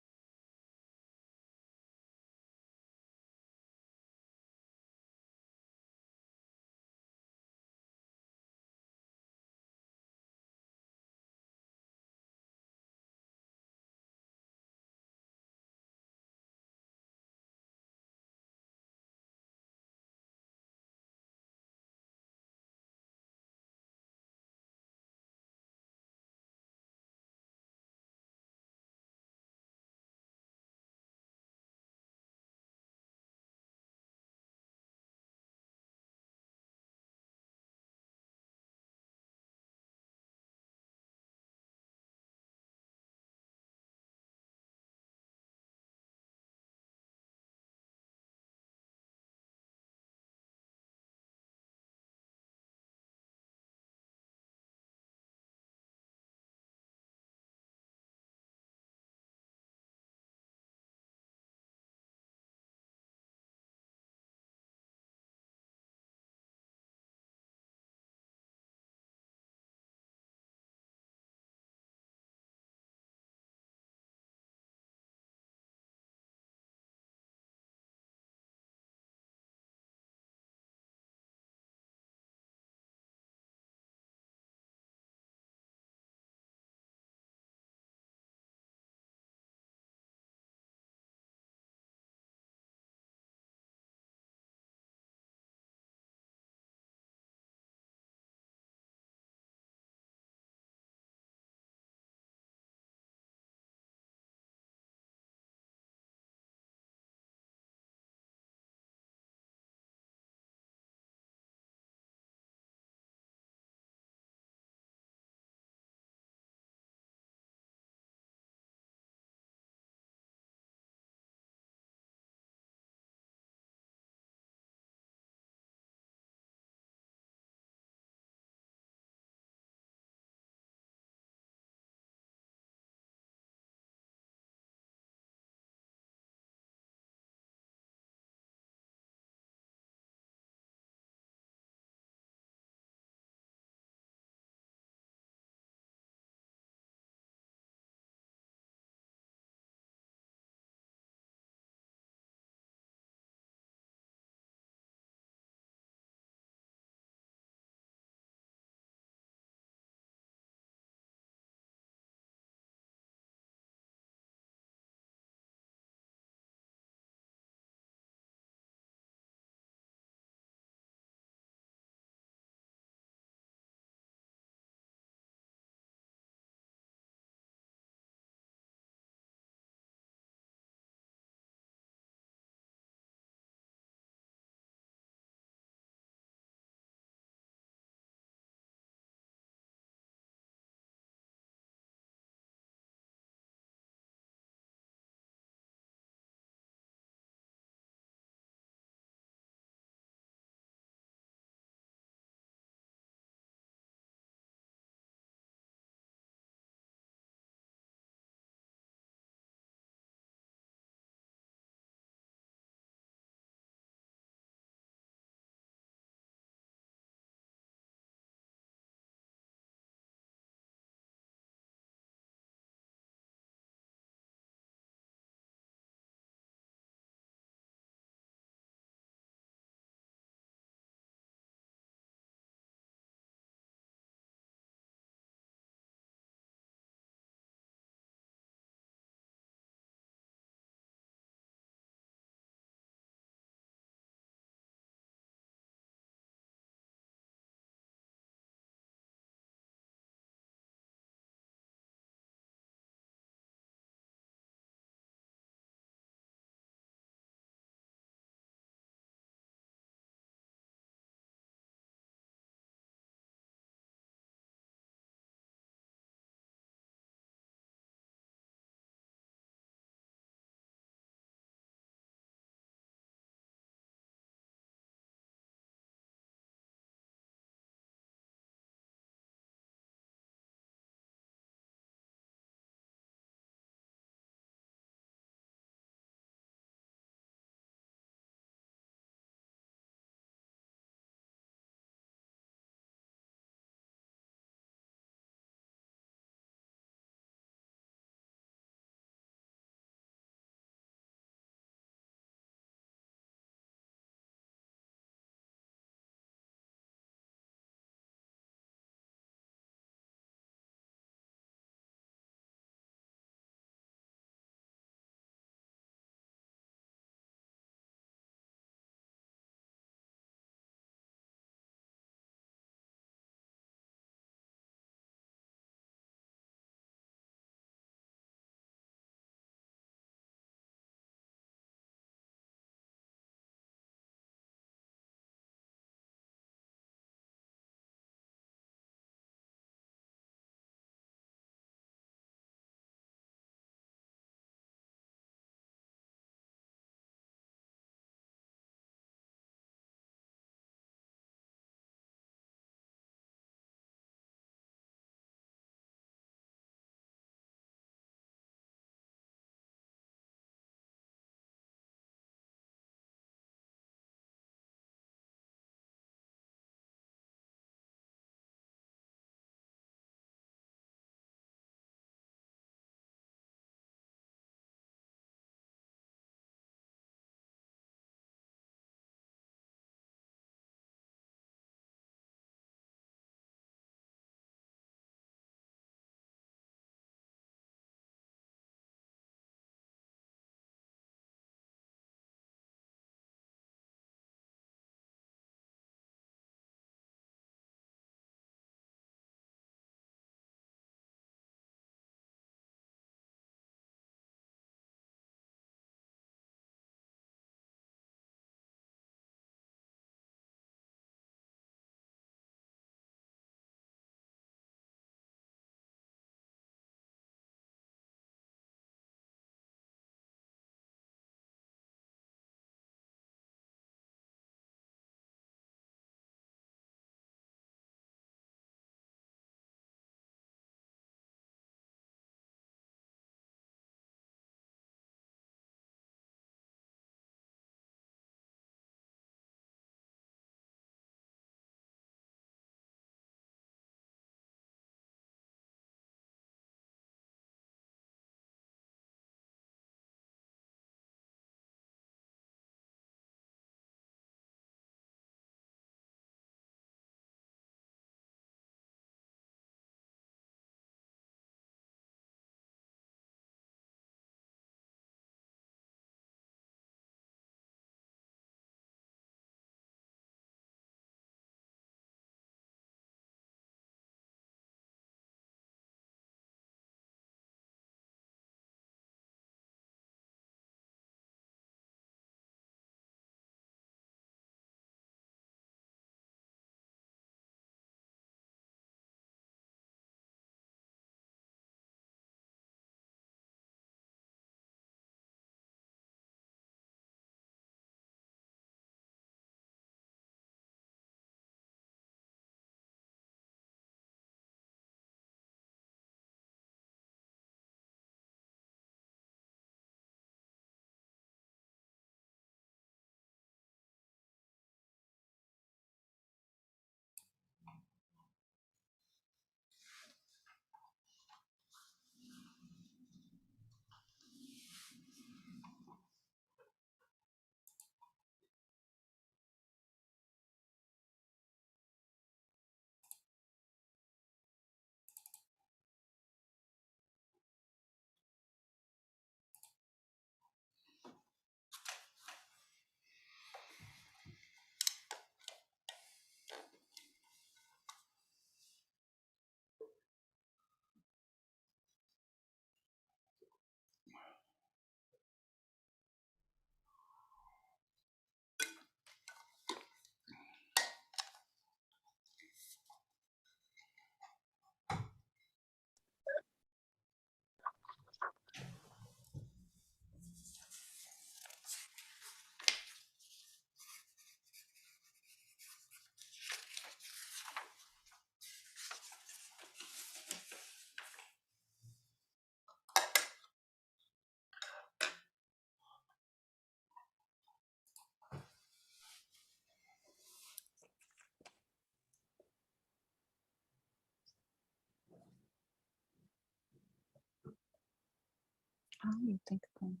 [SPEAKER 5] How do you think about it?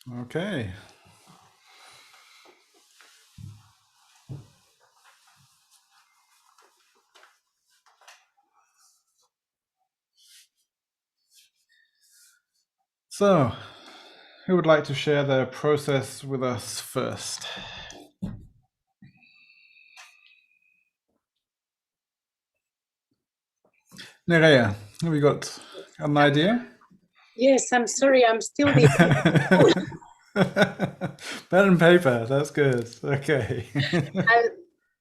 [SPEAKER 2] Okay. So, who would like to share their process with us first? Nerea, have you got an idea?
[SPEAKER 6] Yes, I'm sorry, I'm still the
[SPEAKER 2] Pen and paper, that's good. Okay.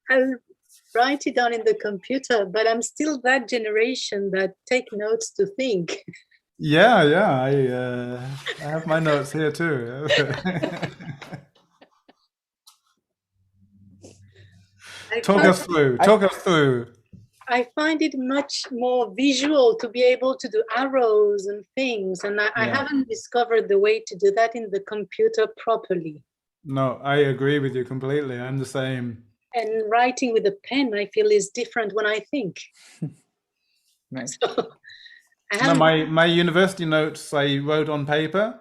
[SPEAKER 6] I'll write it down in the computer, but I'm still that generation that take notes to think.
[SPEAKER 2] Yeah, I have my notes here too. Talk us through.
[SPEAKER 6] I find it much more visual to be able to do arrows and things, and I haven't discovered the way to do that in the computer properly.
[SPEAKER 2] No, I agree with you completely. I'm the same.
[SPEAKER 6] And writing with a pen, I feel, is different when I think.
[SPEAKER 1] Nice.
[SPEAKER 6] So,
[SPEAKER 2] No, my university notes I wrote on paper,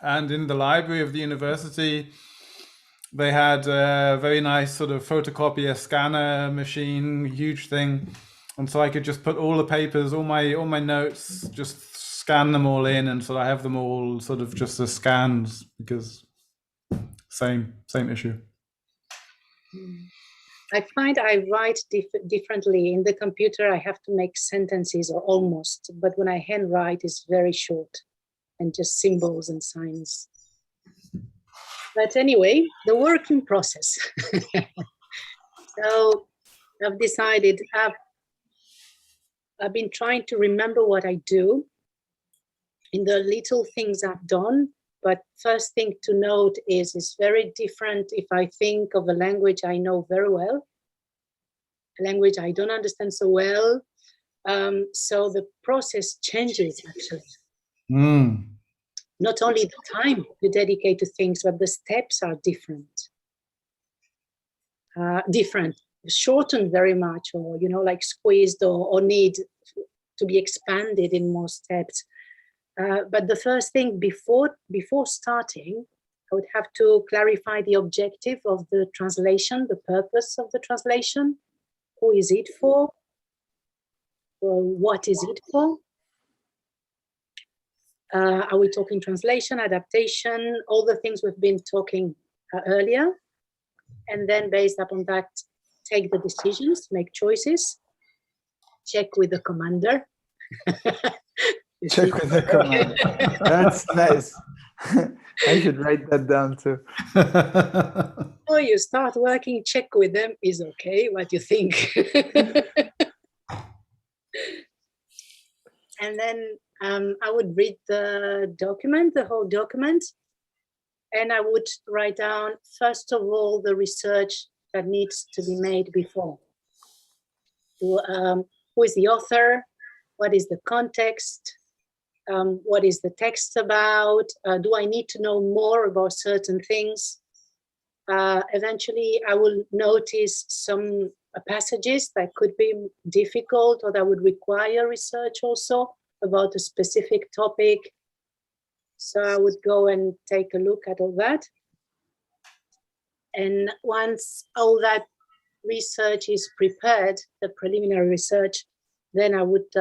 [SPEAKER 2] and in the library of the university, they had a very nice sort of photocopier scanner machine, huge thing, and so I could just put all the papers, all my notes, just scan them all in, and so I have them all sort of just as scans because same issue.
[SPEAKER 6] I find I write differently. In the computer, I have to make sentences or almost, but when I handwrite, it's very short and just symbols and signs. But anyway, the working process. So I've decided, I've been trying to remember what I do in the little things I've done. But first thing to note is it's very different if I think of a language I know very well, a language I don't understand so well. So the process changes actually. Not only the time you dedicate to things, but the steps are different. Shortened very much, or like squeezed, or need to be expanded in more steps. But the first thing before starting, I would have to clarify the objective of the translation, the purpose of the translation. Who is it for? Or what is it for? Are we talking translation, adaptation, all the things we've been talking earlier? And then based upon that, take the decisions, make choices, check with the commander.
[SPEAKER 1] Check with the commander. That's nice. I should write that down too.
[SPEAKER 6] Before you start working, check with them is okay, what you think. And then I would read the document, the whole document, and I would write down, first of all, the research that needs to be made before. Who is the author? What is the context? What is the text about? Do I need to know more about certain things? Eventually, I will notice some passages that could be difficult or that would require research also about a specific topic. So I would go and take a look at all that. And once all that research is prepared, the preliminary research, then I would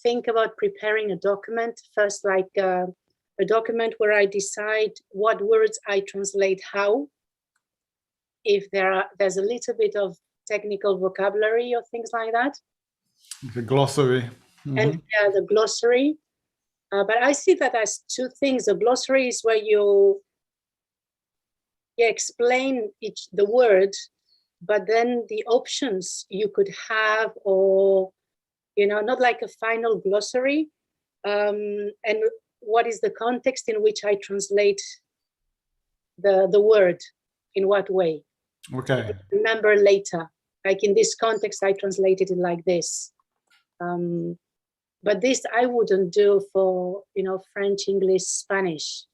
[SPEAKER 6] think about preparing a document, first like a document where I decide what words I translate how if there's a little bit of technical vocabulary or things like that.
[SPEAKER 2] The glossary.
[SPEAKER 6] And the glossary. But I see that as two things. The glossary is where you explain the word, but then the options you could have, or, you know, not like a final glossary. And what is the context in which I translate the word, in what way?
[SPEAKER 2] Okay.
[SPEAKER 6] Remember later, like in this context, I translated it like this. But this I wouldn't do for, you know, French, English, Spanish.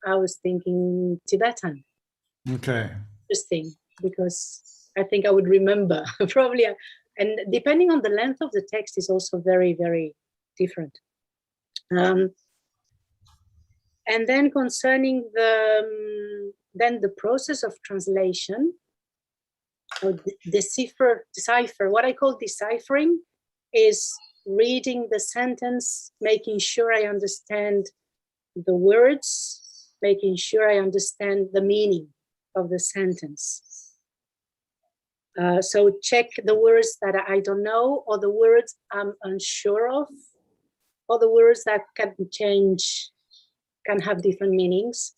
[SPEAKER 6] I was thinking Tibetan.
[SPEAKER 2] Okay.
[SPEAKER 6] Interesting, because I think I would remember probably. And depending on the length of the text is also very, very different. And then concerning the process of translation, or decipher. What I call deciphering is reading the sentence, making sure I understand the words, making sure I understand the meaning of the sentence. So check the words that I don't know, or the words I'm unsure of, or the words that can change, can have different meanings.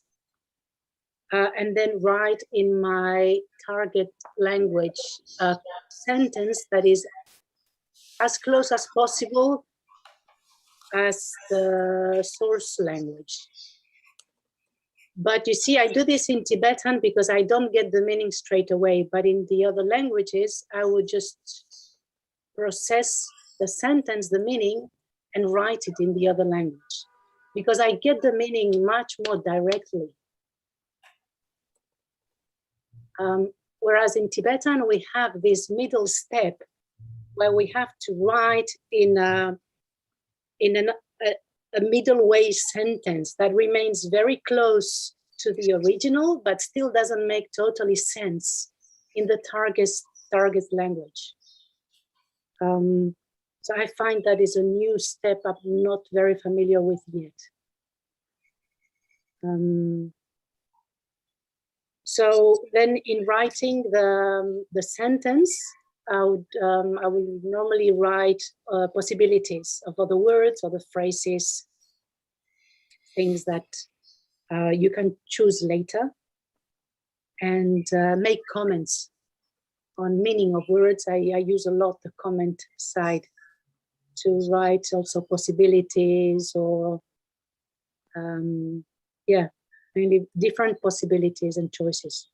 [SPEAKER 6] And then write in my target language a sentence that is as close as possible as the source language. But you see, I do this in Tibetan because I don't get the meaning straight away. But in the other languages, I would just process the sentence, the meaning, and write it in the other language, because I get the meaning much more directly. Whereas in Tibetan, we have this middle step where we have to write in a middle way sentence that remains very close to the original, but still doesn't make totally sense in the target language. So I find that is a new step I'm not very familiar with yet. So then in writing the sentence, I would normally write possibilities of other words or the phrases, things that you can choose later, and make comments on meaning of words. I use a lot the comment side to write also possibilities, or really different possibilities and choices.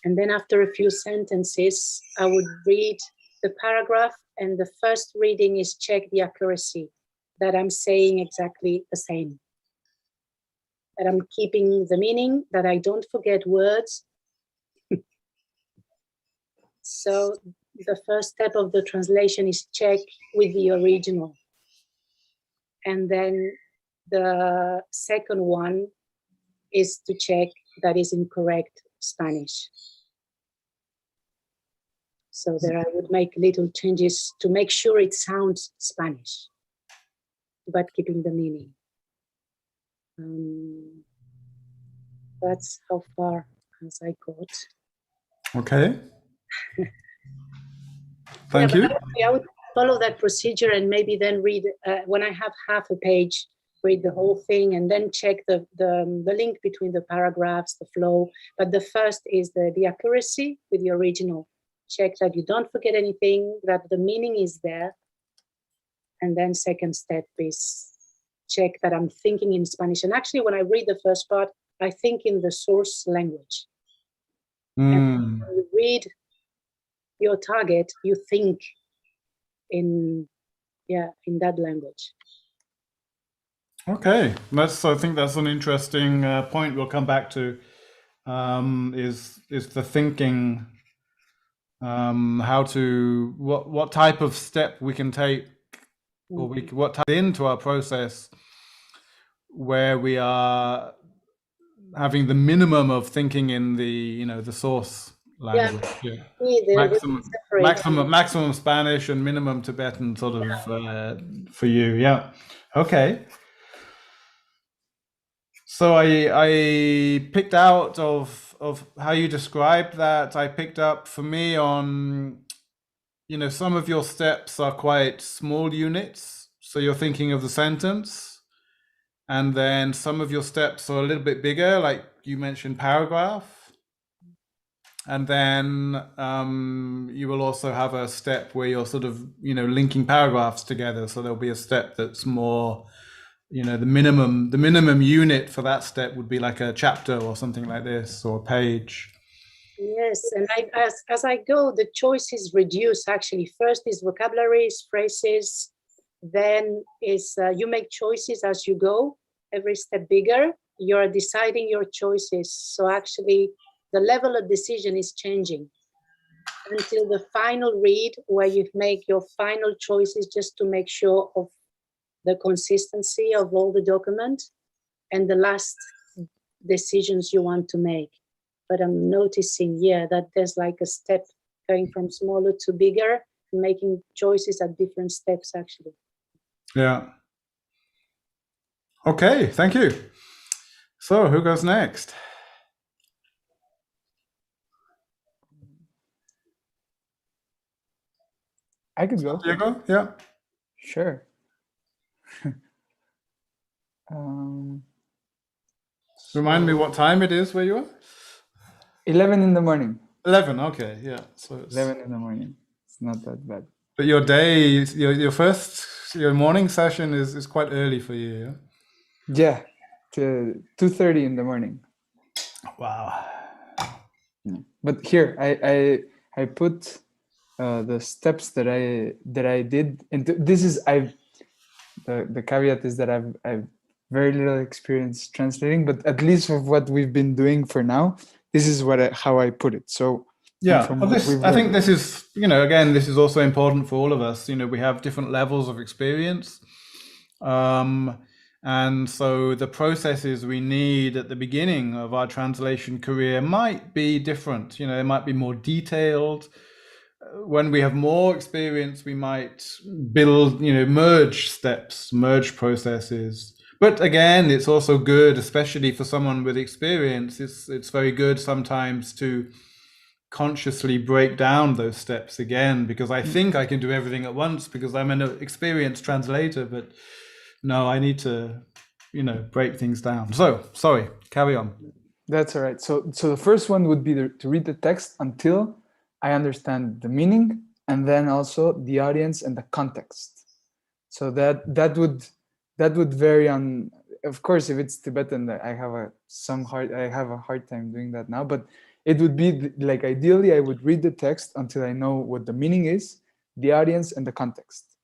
[SPEAKER 6] And then after a few sentences, I would read the paragraph, and the first reading is check the accuracy, that I'm saying exactly the same, that I'm keeping the meaning, that I don't forget words. So the first step of the translation is check with the original. And then the second one is to check that is in correct Spanish. So there I would make little changes to make sure it sounds Spanish, but keeping the meaning. That's how far as I got.
[SPEAKER 2] Okay. Thank you.
[SPEAKER 6] I would follow that procedure, and maybe then read, when I have half a page, read the whole thing, and then check the link between the paragraphs, the flow. But the first is the accuracy with the original. Check that you don't forget anything, that the meaning is there. And then second step is check that I'm thinking in Spanish. And actually, when I read the first part, I think in the source language. And when you read your target, you think in that language.
[SPEAKER 2] Okay, I think that's an interesting point we'll come back to. Is the thinking, what type of step we can take, or what type into our process where we are having the minimum of thinking in the the source language. Maximum Spanish and minimum Tibetan, sort of for you. Yeah. Okay. So I picked out of of how you described that, I picked up for me on, you know, some of your steps are quite small units. So you're thinking of the sentence, and then some of your steps are a little bit bigger, like you mentioned paragraph. And then you will also have a step where you're sort of, you know, linking paragraphs together. So there'll be a step that's more, you know, the minimum unit for that step would be like a chapter or something like this, or a page.
[SPEAKER 6] Yes, and as I go, the choices reduce actually. First is vocabularies, phrases, then is you make choices as you go, every step bigger, you're deciding your choices. So actually the level of decision is changing until the final read where you make your final choices just to make sure of the consistency of all the document and the last decisions you want to make. But I'm noticing, yeah, that there's like a step going from smaller to bigger, and making choices at different steps actually.
[SPEAKER 2] Yeah. Okay, thank you. So who goes next?
[SPEAKER 1] I could go.
[SPEAKER 2] Diego? Yeah.
[SPEAKER 1] Sure.
[SPEAKER 2] Remind me what time it is where you are?
[SPEAKER 1] 11 in the morning.
[SPEAKER 2] 11, okay, yeah. So it's
[SPEAKER 1] 11 in the morning. It's not that bad.
[SPEAKER 2] But your day, your morning session is quite early for you, yeah?
[SPEAKER 1] Yeah, to 2:30 in the morning.
[SPEAKER 2] Wow.
[SPEAKER 1] Yeah. But here I put the steps that I did, and this is the caveat is that I've very little experience translating, but at least of what we've been doing for now, this is how I put it. So
[SPEAKER 2] yeah, I think this is, you know, again, this is also important for all of us. You know, we have different levels of experience. And so the processes we need at the beginning of our translation career might be different. You know, it might be more detailed. When we have more experience, we might build, you know, merge steps, merge processes. But again, it's also good, especially for someone with experience, it's very good sometimes to consciously break down those steps again, because I think I can do everything at once because I'm an experienced translator, but no, I need to, you know, break things down. So, sorry, carry on.
[SPEAKER 1] That's all right. So the first one would be to read the text until I understand the meaning, and then also the audience and the context. So that would vary on, of course, if it's Tibetan, I have a hard time doing that now, but it would be like, ideally I would read the text until I know what the meaning is, the audience, and the context.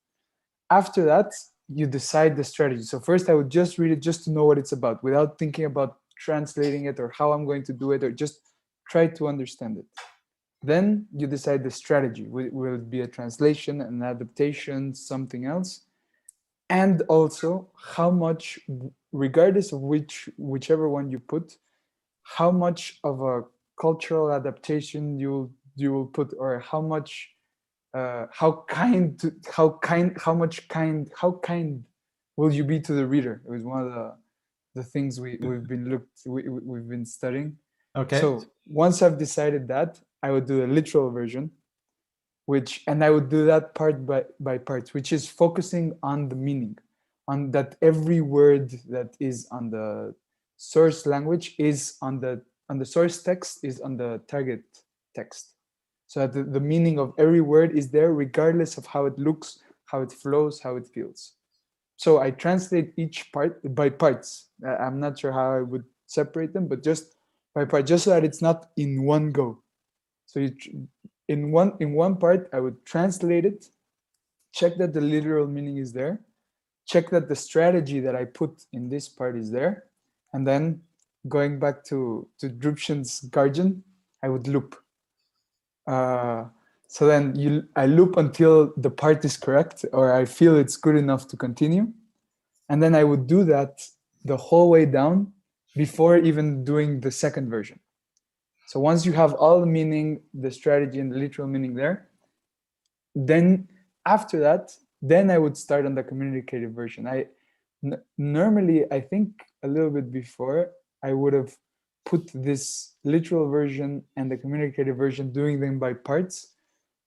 [SPEAKER 1] After that, you decide the strategy. So first I would just read it just to know what it's about, without thinking about translating it or how I'm going to do it, or just try to understand it. Then you decide the strategy. Will it be a translation, an adaptation, something else? And also how much, regardless of whichever one you put, how much of a cultural adaptation you will put, or how much how kind will you be to the reader? It was one of the things we've been studying.
[SPEAKER 2] Okay.
[SPEAKER 1] So once I've decided that, I would do a literal version, and I would do that part by parts, which is focusing on the meaning, on that every word that is on the source language is on the source text is on the target text. So that the meaning of every word is there, regardless of how it looks, how it flows, how it feels. So I translate each part by parts. I'm not sure how I would separate them, but just by part, just so that it's not in one go. So in one part, I would translate it, check that the literal meaning is there, check that the strategy that I put in this part is there, and then going back to Drupshan's Guardian, I would loop. So then I loop until the part is correct, or I feel it's good enough to continue. And then I would do that the whole way down before even doing the second version. So once you have all the meaning, the strategy, and the literal meaning there, then after that, then I would start on the communicative version. Normally, I think a little bit before, I would have put this literal version and the communicative version, doing them by parts.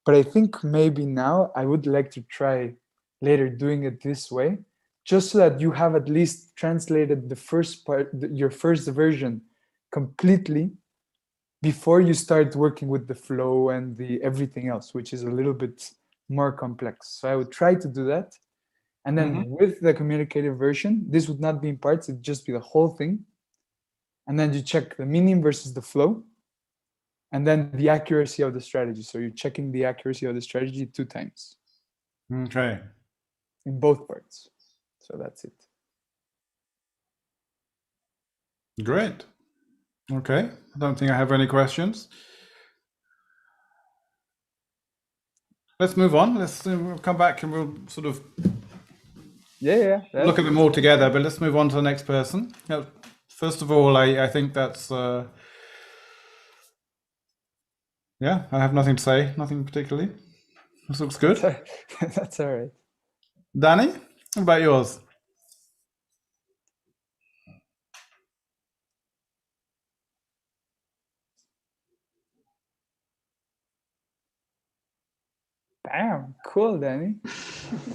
[SPEAKER 1] But I think maybe now I would like to try later doing it this way, just so that you have at least translated the first part, your first version completely, before you start working with the flow and the everything else, which is a little bit more complex. So I would try to do that. And then with the communicative version, this would not be in parts, it'd just be the whole thing. And then you check the meaning versus the flow, and then the accuracy of the strategy. So you're checking the accuracy of the strategy 2 times.
[SPEAKER 2] Okay.
[SPEAKER 1] In both parts. So that's it.
[SPEAKER 2] Great. Okay. I don't think I have any questions. Let's move on. We'll come back and we'll sort of look at them all together, but let's move on to the next person. First of all, I think that's, yeah, I have nothing to say, nothing particularly. This looks good.
[SPEAKER 1] That's all right.
[SPEAKER 2] Danny, what about yours?
[SPEAKER 1] Damn, cool, Danny.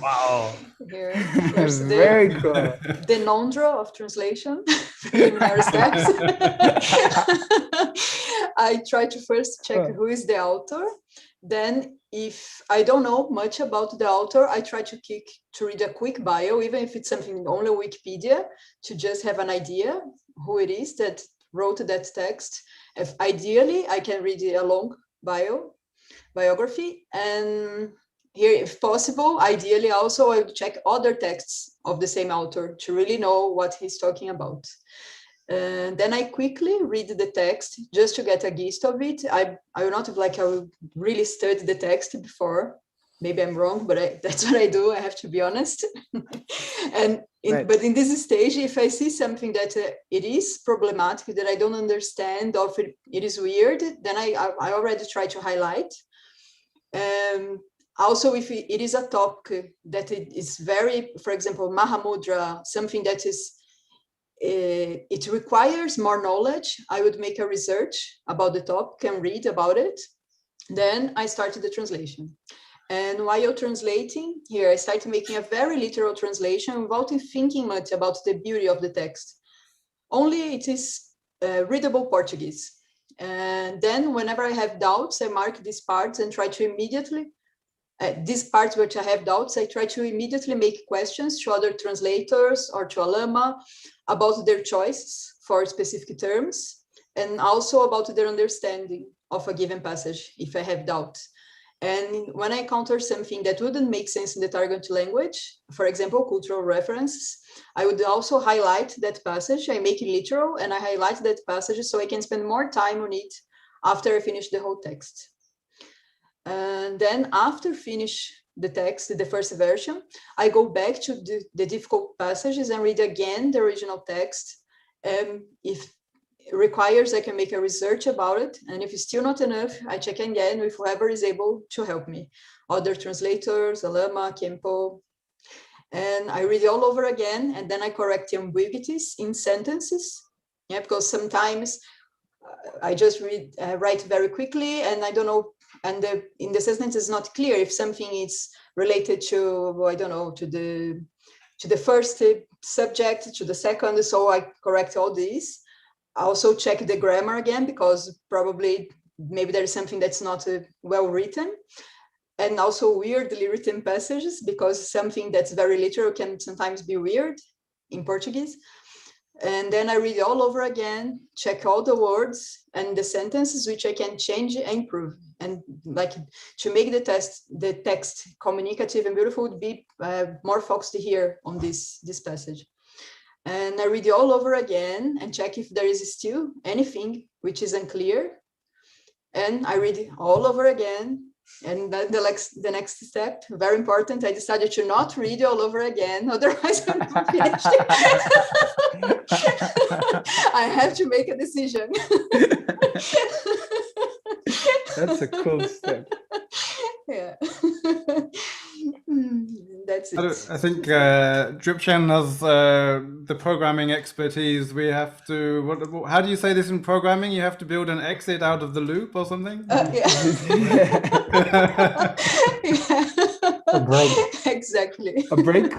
[SPEAKER 2] Wow.
[SPEAKER 4] Here, of course,
[SPEAKER 1] very cool.
[SPEAKER 4] The nondra of translation, preliminary steps. I try to first check who is the author. Then, if I don't know much about the author, I try to read a quick bio, even if it's something only Wikipedia, to just have an idea who it is that wrote that text. If ideally, I can read a long biography, and here, if possible, ideally also I would check other texts of the same author to really know what he's talking about. Then I quickly read the text just to get a gist of it. I will not have I will really study the text before. Maybe I'm wrong, but that's what I do. I have to be honest. But in this stage, if I see something that it is problematic, that I don't understand, or if it is weird, then I already try to highlight. Also, if it is a topic that it is very, for example, Mahamudra, something that is, it requires more knowledge, I would make a research about the topic and read about it. Then I started the translation. And while translating here, I started making a very literal translation without thinking much about the beauty of the text. Only it is readable Portuguese. And then whenever I have doubts, I mark these parts and try to immediately, these parts which I have doubts, I try to immediately make questions to other translators or to Alama about their choices for specific terms, and also about their understanding of a given passage if I have doubt. And when I encounter something that wouldn't make sense in the target language, for example, cultural references, I would also highlight that passage. I make it literal and I highlight that passage so I can spend more time on it after I finish the whole text. And then after finish the text, the first version, I go back to the difficult passages and read again the original text. If it requires, I can make a research about it. And if it's still not enough, I check again with whoever is able to help me. Other translators, Alama, Kempo. And I read it all over again, and then I correct the ambiguities in sentences. Yeah, because sometimes I just write very quickly, and I don't know, and in the sentence it's not clear if something is related to, I don't know, to the first subject, to the second, so I correct all these. I also check the grammar again, because probably maybe there is something that's not well written, and also weirdly written passages, because something that's very literal can sometimes be weird in Portuguese. And then I read it all over again, check all the words and the sentences which I can change and improve. And to make the text communicative and beautiful would be more focused here on this passage. And I read it all over again and check if there is still anything which is unclear. And I read it all over again. And then the next step, very important, I decided to not read it all over again, otherwise I'm not finished. I have to make a decision.
[SPEAKER 1] That's a cool step.
[SPEAKER 4] Yeah. That's
[SPEAKER 2] I think Dripchen has the programming expertise. We have to. How do you say this in programming? You have to build an exit out of the loop or something.
[SPEAKER 4] Yeah.
[SPEAKER 3] A break.
[SPEAKER 4] Exactly.
[SPEAKER 1] A break?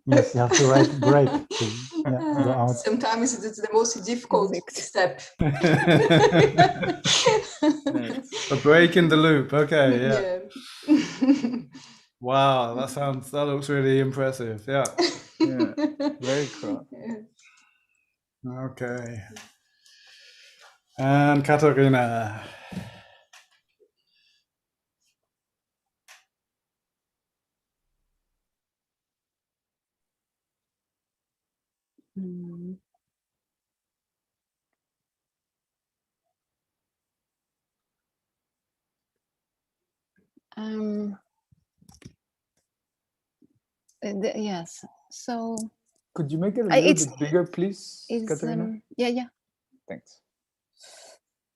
[SPEAKER 3] Yes, you have to write break to go out.
[SPEAKER 4] Sometimes it's the most difficult
[SPEAKER 5] Exact.
[SPEAKER 4] step.
[SPEAKER 2] A break in the loop. Okay. Yeah.
[SPEAKER 4] Yeah.
[SPEAKER 2] Wow, that looks really impressive. Yeah.
[SPEAKER 1] Yeah. Very cool.
[SPEAKER 2] Okay. And Katarina.
[SPEAKER 5] Mm. Um, yes. So
[SPEAKER 1] Could you make it a little
[SPEAKER 5] it's
[SPEAKER 1] bit bigger, please,
[SPEAKER 5] is
[SPEAKER 1] Katarina?
[SPEAKER 5] yeah.
[SPEAKER 1] Thanks.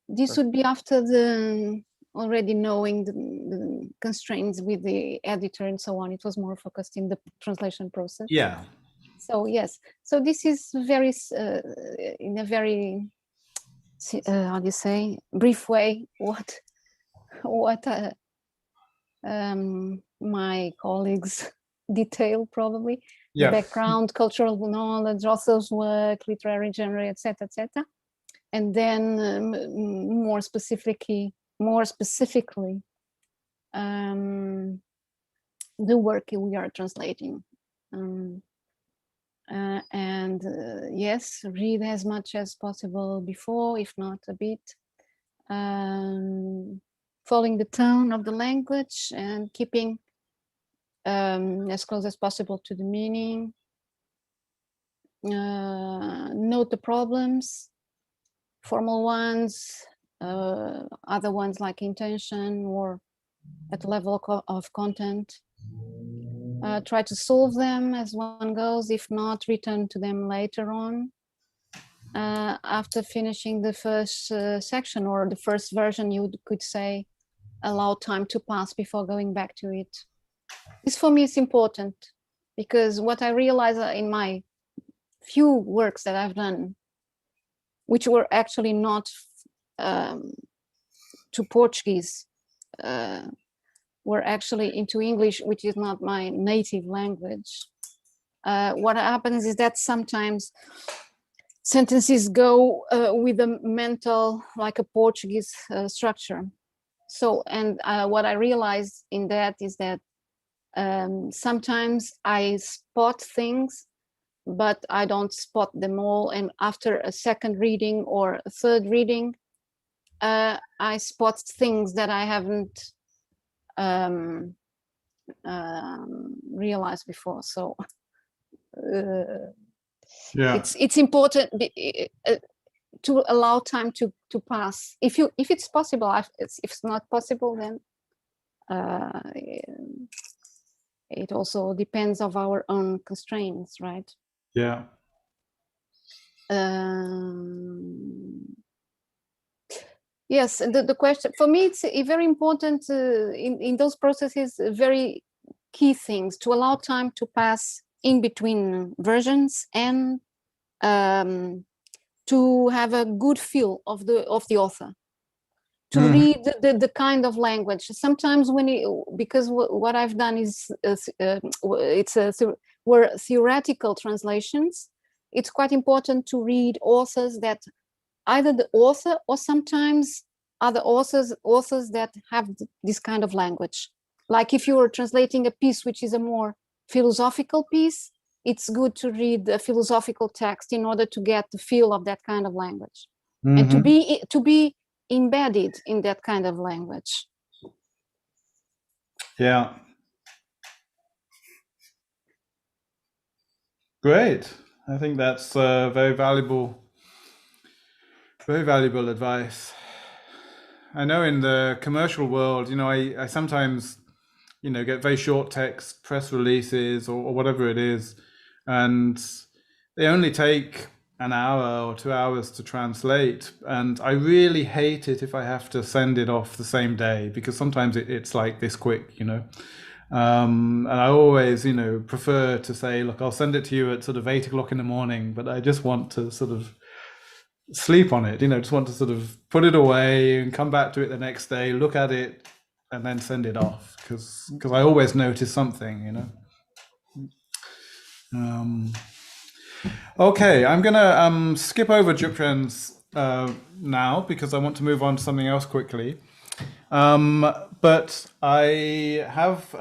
[SPEAKER 5] This would be after the already knowing the constraints with the editor and so on. It was more focused in the translation process.
[SPEAKER 2] Yeah.
[SPEAKER 5] So yes. So this is very in a very how do you say, brief way what my colleagues detail probably.
[SPEAKER 2] Yeah.
[SPEAKER 5] The background, cultural knowledge, author's work, literary genre, etc., etc. And then more specifically, the work we are translating. Yes, read as much as possible before, if not a bit. Following the tone of the language and keeping as close as possible to the meaning. Note the problems, formal ones, other ones like intention or at the level of content. Try to solve them as one goes, if not, return to them later on. After finishing the first section or the first version, you could say, allow time to pass before going back to it. This for me is important because what I realized in my few works that I've done, which were actually not to Portuguese, were actually into English, which is not my native language. What happens is that sometimes sentences go with a mental, like a Portuguese structure. So, and what I realized in that is that sometimes I spot things, but I don't spot them all. And after a second reading or a third reading, I spot things that I haven't realized before. So it's important to allow time to pass. If it's possible, if it's not possible, then it also depends of our own constraints, right?
[SPEAKER 2] Yeah.
[SPEAKER 5] Yes, the question for me, it's very important in those processes, very key things to allow time to pass in between versions and to have a good feel of the author, to read the kind of language. Sometimes because what I've done is were theoretical translations. It's quite important to read authors that either the author or sometimes other authors that have this kind of language. Like if you are translating a piece which is a more philosophical piece, it's good to read the philosophical text in order to get the feel of that kind of language and to be embedded in that kind of language.
[SPEAKER 2] Yeah. Great. I think that's very valuable advice. I know in the commercial world, I sometimes, get very short text, press releases or whatever it is, and they only take an hour or 2 hours to translate. And I really hate it if I have to send it off the same day, because sometimes it's like this quick, And I always, prefer to say, look, I'll send it to you at sort of 8 o'clock in the morning, but I just want to sort of sleep on it, just want to sort of put it away and come back to it the next day, look at it, and then send it off, because I always notice something, Okay, I'm gonna skip over Jupren's now, because I want to move on to something else quickly. But I have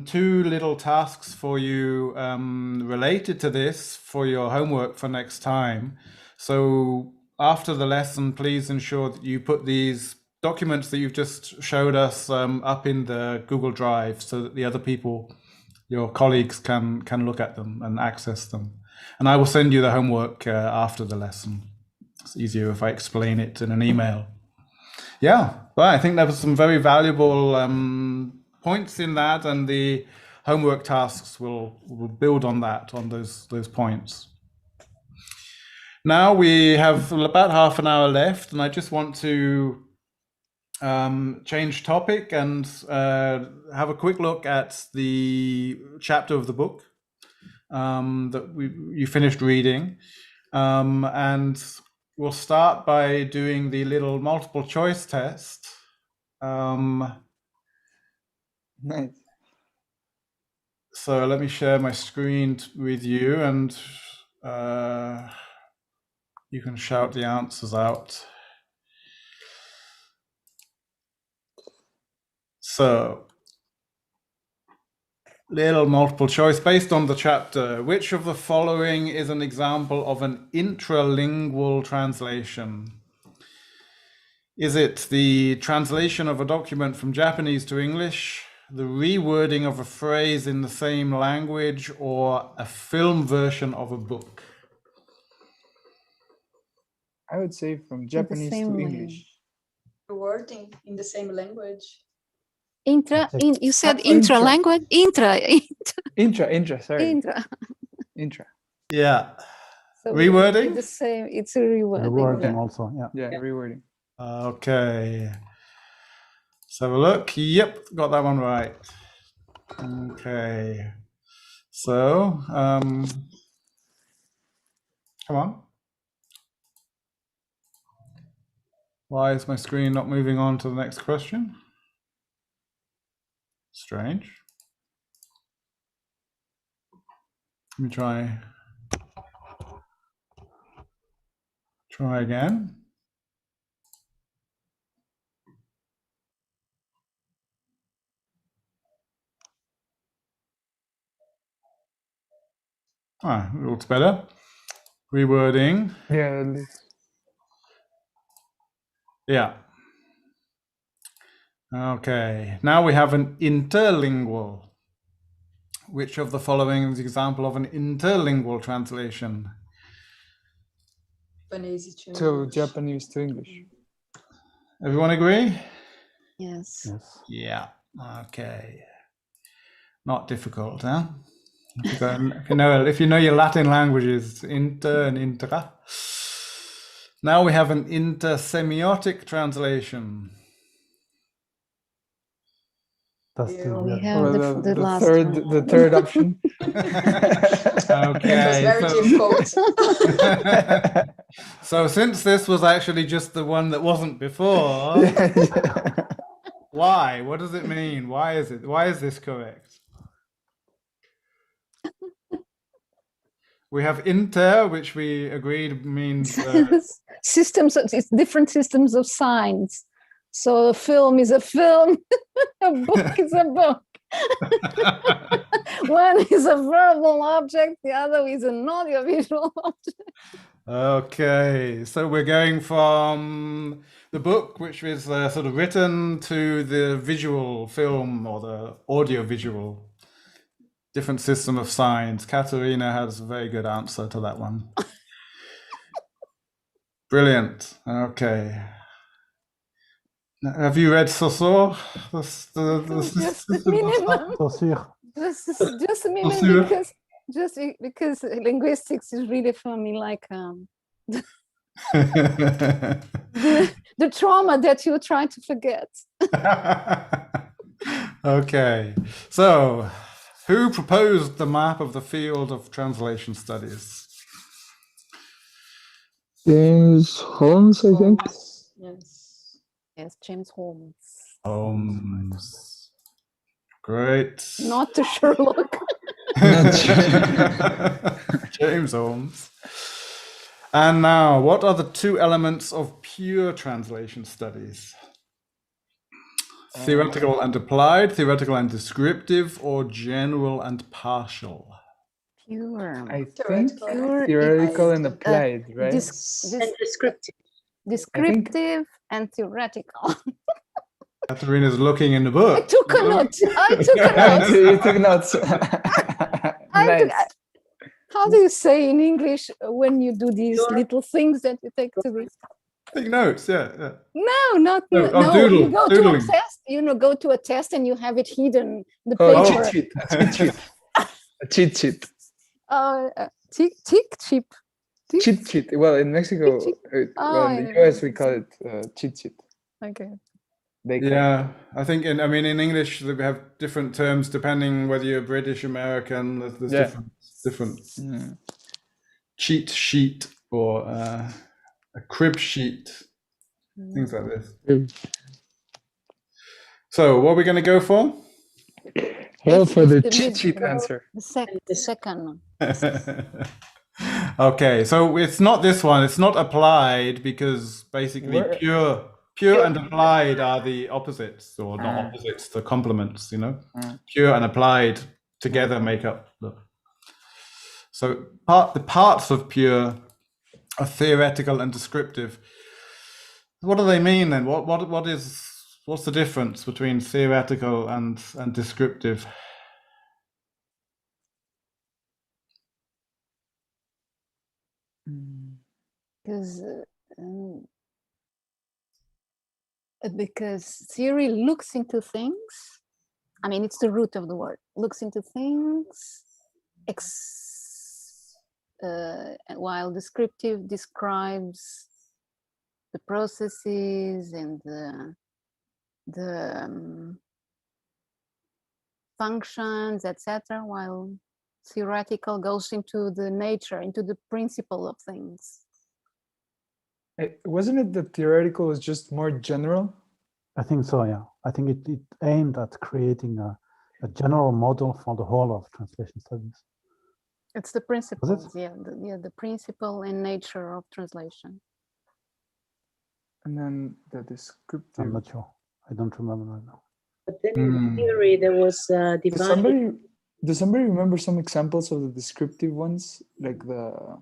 [SPEAKER 2] 2 little tasks for you related to this for your homework for next time. So after the lesson, please ensure that you put these documents that you've just showed us up in the Google Drive, so that the other people, your colleagues, can look at them and access them. And I will send you the homework after the lesson. It's easier if I explain it in an email. Yeah, well, I think there were some very valuable points in that, and the homework tasks will build on that, on those points. Now we have about half an hour left, and I just want to change topic and have a quick look at the chapter of the book that you finished reading, and we'll start by doing the little multiple choice test.
[SPEAKER 1] Nice.
[SPEAKER 2] So let me share my screen with you, and you can shout the answers out. So, little multiple choice based on the chapter. Which of the following is an example of an intralingual translation? Is it the translation of a document from Japanese to English, the rewording of a phrase in the same language, or a film version of a book?
[SPEAKER 1] I would say from Japanese to English.
[SPEAKER 4] Wording in the same language.
[SPEAKER 5] You said intra language?
[SPEAKER 1] Intra, sorry. Intra.
[SPEAKER 2] Yeah.
[SPEAKER 5] So
[SPEAKER 2] Rewording?
[SPEAKER 5] the same, it's a rewording.
[SPEAKER 3] Rewording also, yeah.
[SPEAKER 1] Yeah, rewording.
[SPEAKER 2] Okay. Let's have a look. Yep, got that one right. Okay. So, come on. Why is my screen not moving on to the next question? Strange. Let me try again. Ah, it looks better. Rewording.
[SPEAKER 1] Yeah, at least.
[SPEAKER 2] Yeah. Okay. Now we have an interlingual. Which of the following is an example of an interlingual translation?
[SPEAKER 4] Japanese to
[SPEAKER 1] So
[SPEAKER 4] English.
[SPEAKER 1] Japanese to English.
[SPEAKER 2] Everyone agree?
[SPEAKER 5] Yes.
[SPEAKER 3] Yes.
[SPEAKER 2] Yeah. Okay. Not difficult, huh? If you know your Latin languages, inter and intra. Now we have an intersemiotic translation.
[SPEAKER 3] That's the
[SPEAKER 5] We
[SPEAKER 3] weird.
[SPEAKER 5] have
[SPEAKER 1] Or
[SPEAKER 5] the last
[SPEAKER 1] the third option.
[SPEAKER 2] Okay.
[SPEAKER 4] It was very difficult.
[SPEAKER 2] So since this was actually just the one that wasn't before, why? What does it mean? Why is this correct? We have inter, which we agreed means
[SPEAKER 5] systems. It's different systems of signs. So a film is a film, a book is a book. One is a verbal object, the other is an audiovisual object.
[SPEAKER 2] Okay, so we're going from the book, which was sort of written, to the visual film or the audio-visual. Different system of signs. Katerina has a very good answer to that one. Brilliant. Okay. Have you read Saussure?
[SPEAKER 5] Just a minute. Just a minute, because linguistics is really for me like the trauma that you try to forget.
[SPEAKER 2] Okay, so who proposed the map of the field of translation studies?
[SPEAKER 1] James Holmes, I think.
[SPEAKER 4] Yes.
[SPEAKER 5] Yes, James Holmes.
[SPEAKER 2] Holmes. Great.
[SPEAKER 5] Not to Sherlock.
[SPEAKER 2] James Holmes. And now, what are the two elements of pure translation studies? Theoretical and applied, theoretical and descriptive, or general and partial?
[SPEAKER 5] Pure.
[SPEAKER 1] I think
[SPEAKER 4] Theoretical and
[SPEAKER 1] theoretical and
[SPEAKER 4] applied.
[SPEAKER 1] applied, right?
[SPEAKER 6] And descriptive.
[SPEAKER 5] Descriptive and theoretical.
[SPEAKER 2] Katharina's looking in the
[SPEAKER 5] I
[SPEAKER 2] book.
[SPEAKER 5] took a note. I took a note.
[SPEAKER 1] You took notes.
[SPEAKER 5] I took,
[SPEAKER 1] Nice.
[SPEAKER 5] how do you say in English when you do these
[SPEAKER 6] Sure.
[SPEAKER 5] little things that you take to this?
[SPEAKER 2] Take notes, yeah.
[SPEAKER 5] No, not
[SPEAKER 2] Oh,
[SPEAKER 5] no.
[SPEAKER 2] doodle,
[SPEAKER 5] You go
[SPEAKER 2] doodling.
[SPEAKER 5] to a test. Go to a test and you have it hidden. The
[SPEAKER 1] Oh,
[SPEAKER 5] paper.
[SPEAKER 1] cheat sheet. A cheat sheet.
[SPEAKER 5] Tick chip.
[SPEAKER 1] Cheat sheet. Well, in Mexico,
[SPEAKER 5] Cheat
[SPEAKER 1] well, in the US, we call it cheat sheet.
[SPEAKER 5] Okay.
[SPEAKER 1] They call
[SPEAKER 2] Yeah, I think in English we have different terms depending whether you're British, American. There's
[SPEAKER 1] Yeah.
[SPEAKER 2] different
[SPEAKER 1] Mm.
[SPEAKER 2] cheat sheet or a crib sheet, things like this. So, what are we going to go for?
[SPEAKER 1] Well, for the
[SPEAKER 5] The
[SPEAKER 1] cheat
[SPEAKER 5] mid-
[SPEAKER 1] sheet answer.
[SPEAKER 5] The second.
[SPEAKER 2] Okay, so it's not this one. It's not applied because basically
[SPEAKER 1] Where-
[SPEAKER 2] pure and applied are the opposites, or not opposites, the complements. Pure and applied together make up the. So the parts of pure are theoretical and descriptive. What do they mean then? What's the difference between theoretical and descriptive?
[SPEAKER 5] Because theory looks into things. I mean, it's the root of the word. Looks into things, while descriptive describes the processes and the functions, etc. While theoretical goes into the nature, into the principle of things.
[SPEAKER 1] Wasn't it that theoretical was just more general?
[SPEAKER 3] I think so, yeah. I think it aimed at creating a general model for the whole of translation studies.
[SPEAKER 5] It's the principles, the principle and nature of translation.
[SPEAKER 1] And then the descriptive.
[SPEAKER 3] I'm not sure. I don't remember right now.
[SPEAKER 6] But then in theory, there was divine.
[SPEAKER 1] Does somebody remember some examples of the descriptive ones? Like because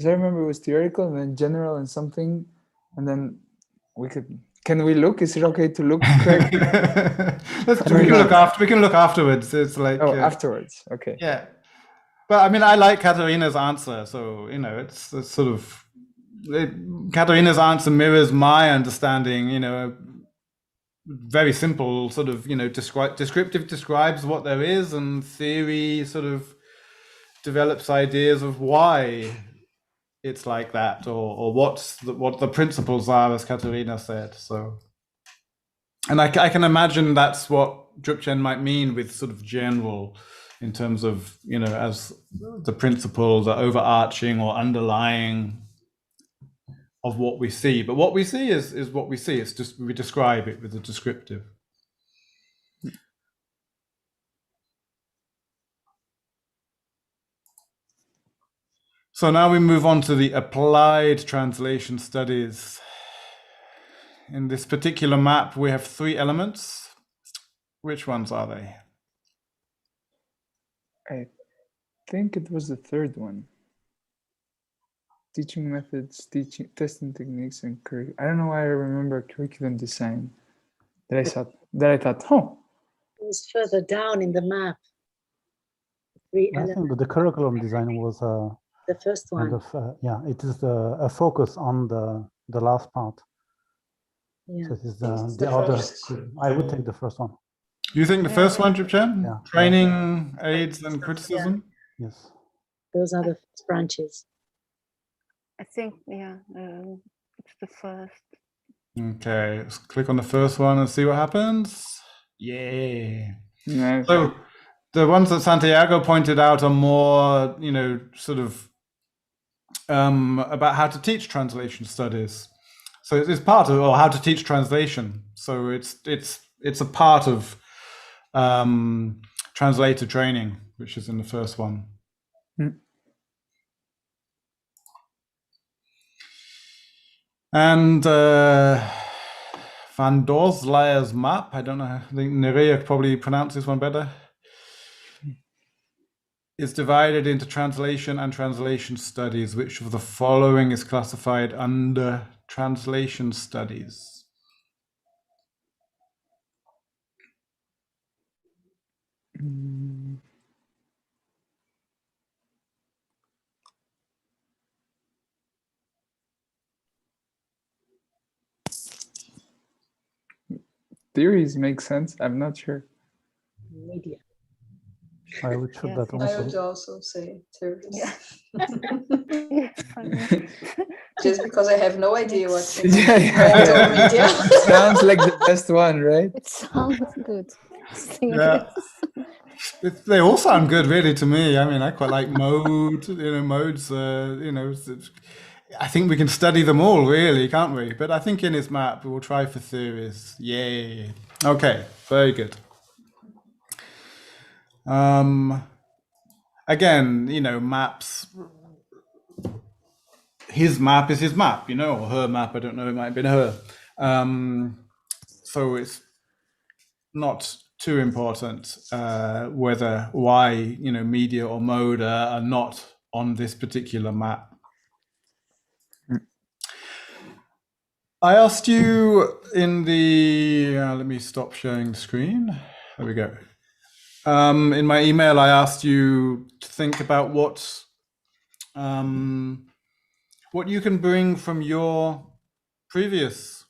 [SPEAKER 1] I remember it was theoretical and then general and something, and then can we look? Is it okay to look, Craig?
[SPEAKER 2] We can look afterwards. It's like
[SPEAKER 1] afterwards. Okay.
[SPEAKER 2] Yeah, but I mean, I like Katharina's answer. So it's sort of Katharina's answer mirrors my understanding. Very simple sort of descriptive describes what there is, and theory sort of develops ideas of why it's like that, or what the principles are, as Katharina said. So, and I can imagine that's what Drupchen might mean with sort of general, in terms of as the principle, the overarching or underlying of what we see. But what we see is what we see. It's just we describe it with the descriptive. So now we move on to the applied translation studies. In this particular map, we have 3 elements. Which ones are they?
[SPEAKER 1] I think it was the third one. Teaching methods, testing techniques, and I don't know why I remember curriculum design. That I thought,
[SPEAKER 6] It was further down in the map.
[SPEAKER 3] I think that the curriculum design was
[SPEAKER 6] the first one.
[SPEAKER 3] It is a focus on the last part.
[SPEAKER 6] Yeah.
[SPEAKER 3] So it is the other. I would take the first one.
[SPEAKER 2] You think the first one, Drupchen?
[SPEAKER 3] Yeah.
[SPEAKER 2] Training, aids, and criticism?
[SPEAKER 3] Yeah. Yes.
[SPEAKER 6] Those are the first branches.
[SPEAKER 5] I think, it's the first.
[SPEAKER 2] Okay, let's click on the first one and see what happens. Yeah.
[SPEAKER 1] Nice.
[SPEAKER 2] So the ones that Santiago pointed out are more, sort of about how to teach translation studies. So it's part of, or how to teach translation. So it's a part of translator training, which is in the first one. And Van Dorslayer's map, I don't know, I think Nerea probably pronounces this one better, is divided into translation and translation studies. Which of the following is classified under translation studies?
[SPEAKER 1] Theories make sense. I'm not sure.
[SPEAKER 6] Media.
[SPEAKER 3] I would shoot
[SPEAKER 5] Yes,
[SPEAKER 3] that
[SPEAKER 4] I
[SPEAKER 3] also.
[SPEAKER 4] would also say theories.
[SPEAKER 5] Yeah.
[SPEAKER 4] Just because I have no idea what's in
[SPEAKER 1] Yeah.
[SPEAKER 4] media.
[SPEAKER 1] Sounds like the best one, right?
[SPEAKER 5] It sounds good.
[SPEAKER 2] Yeah. They all sound good, really, to me. I mean, I quite like modes. I think we can study them all, really, can't we? But I think in his map, we'll try for theories. Yay. Okay, very good. Again, maps. His map is his map, or her map. I don't know. It might have been her. So it's not too important why media or mode are not on this particular map. I asked you in the let me stop sharing the screen. There we go. In my email, I asked you to think about what you can bring from your previous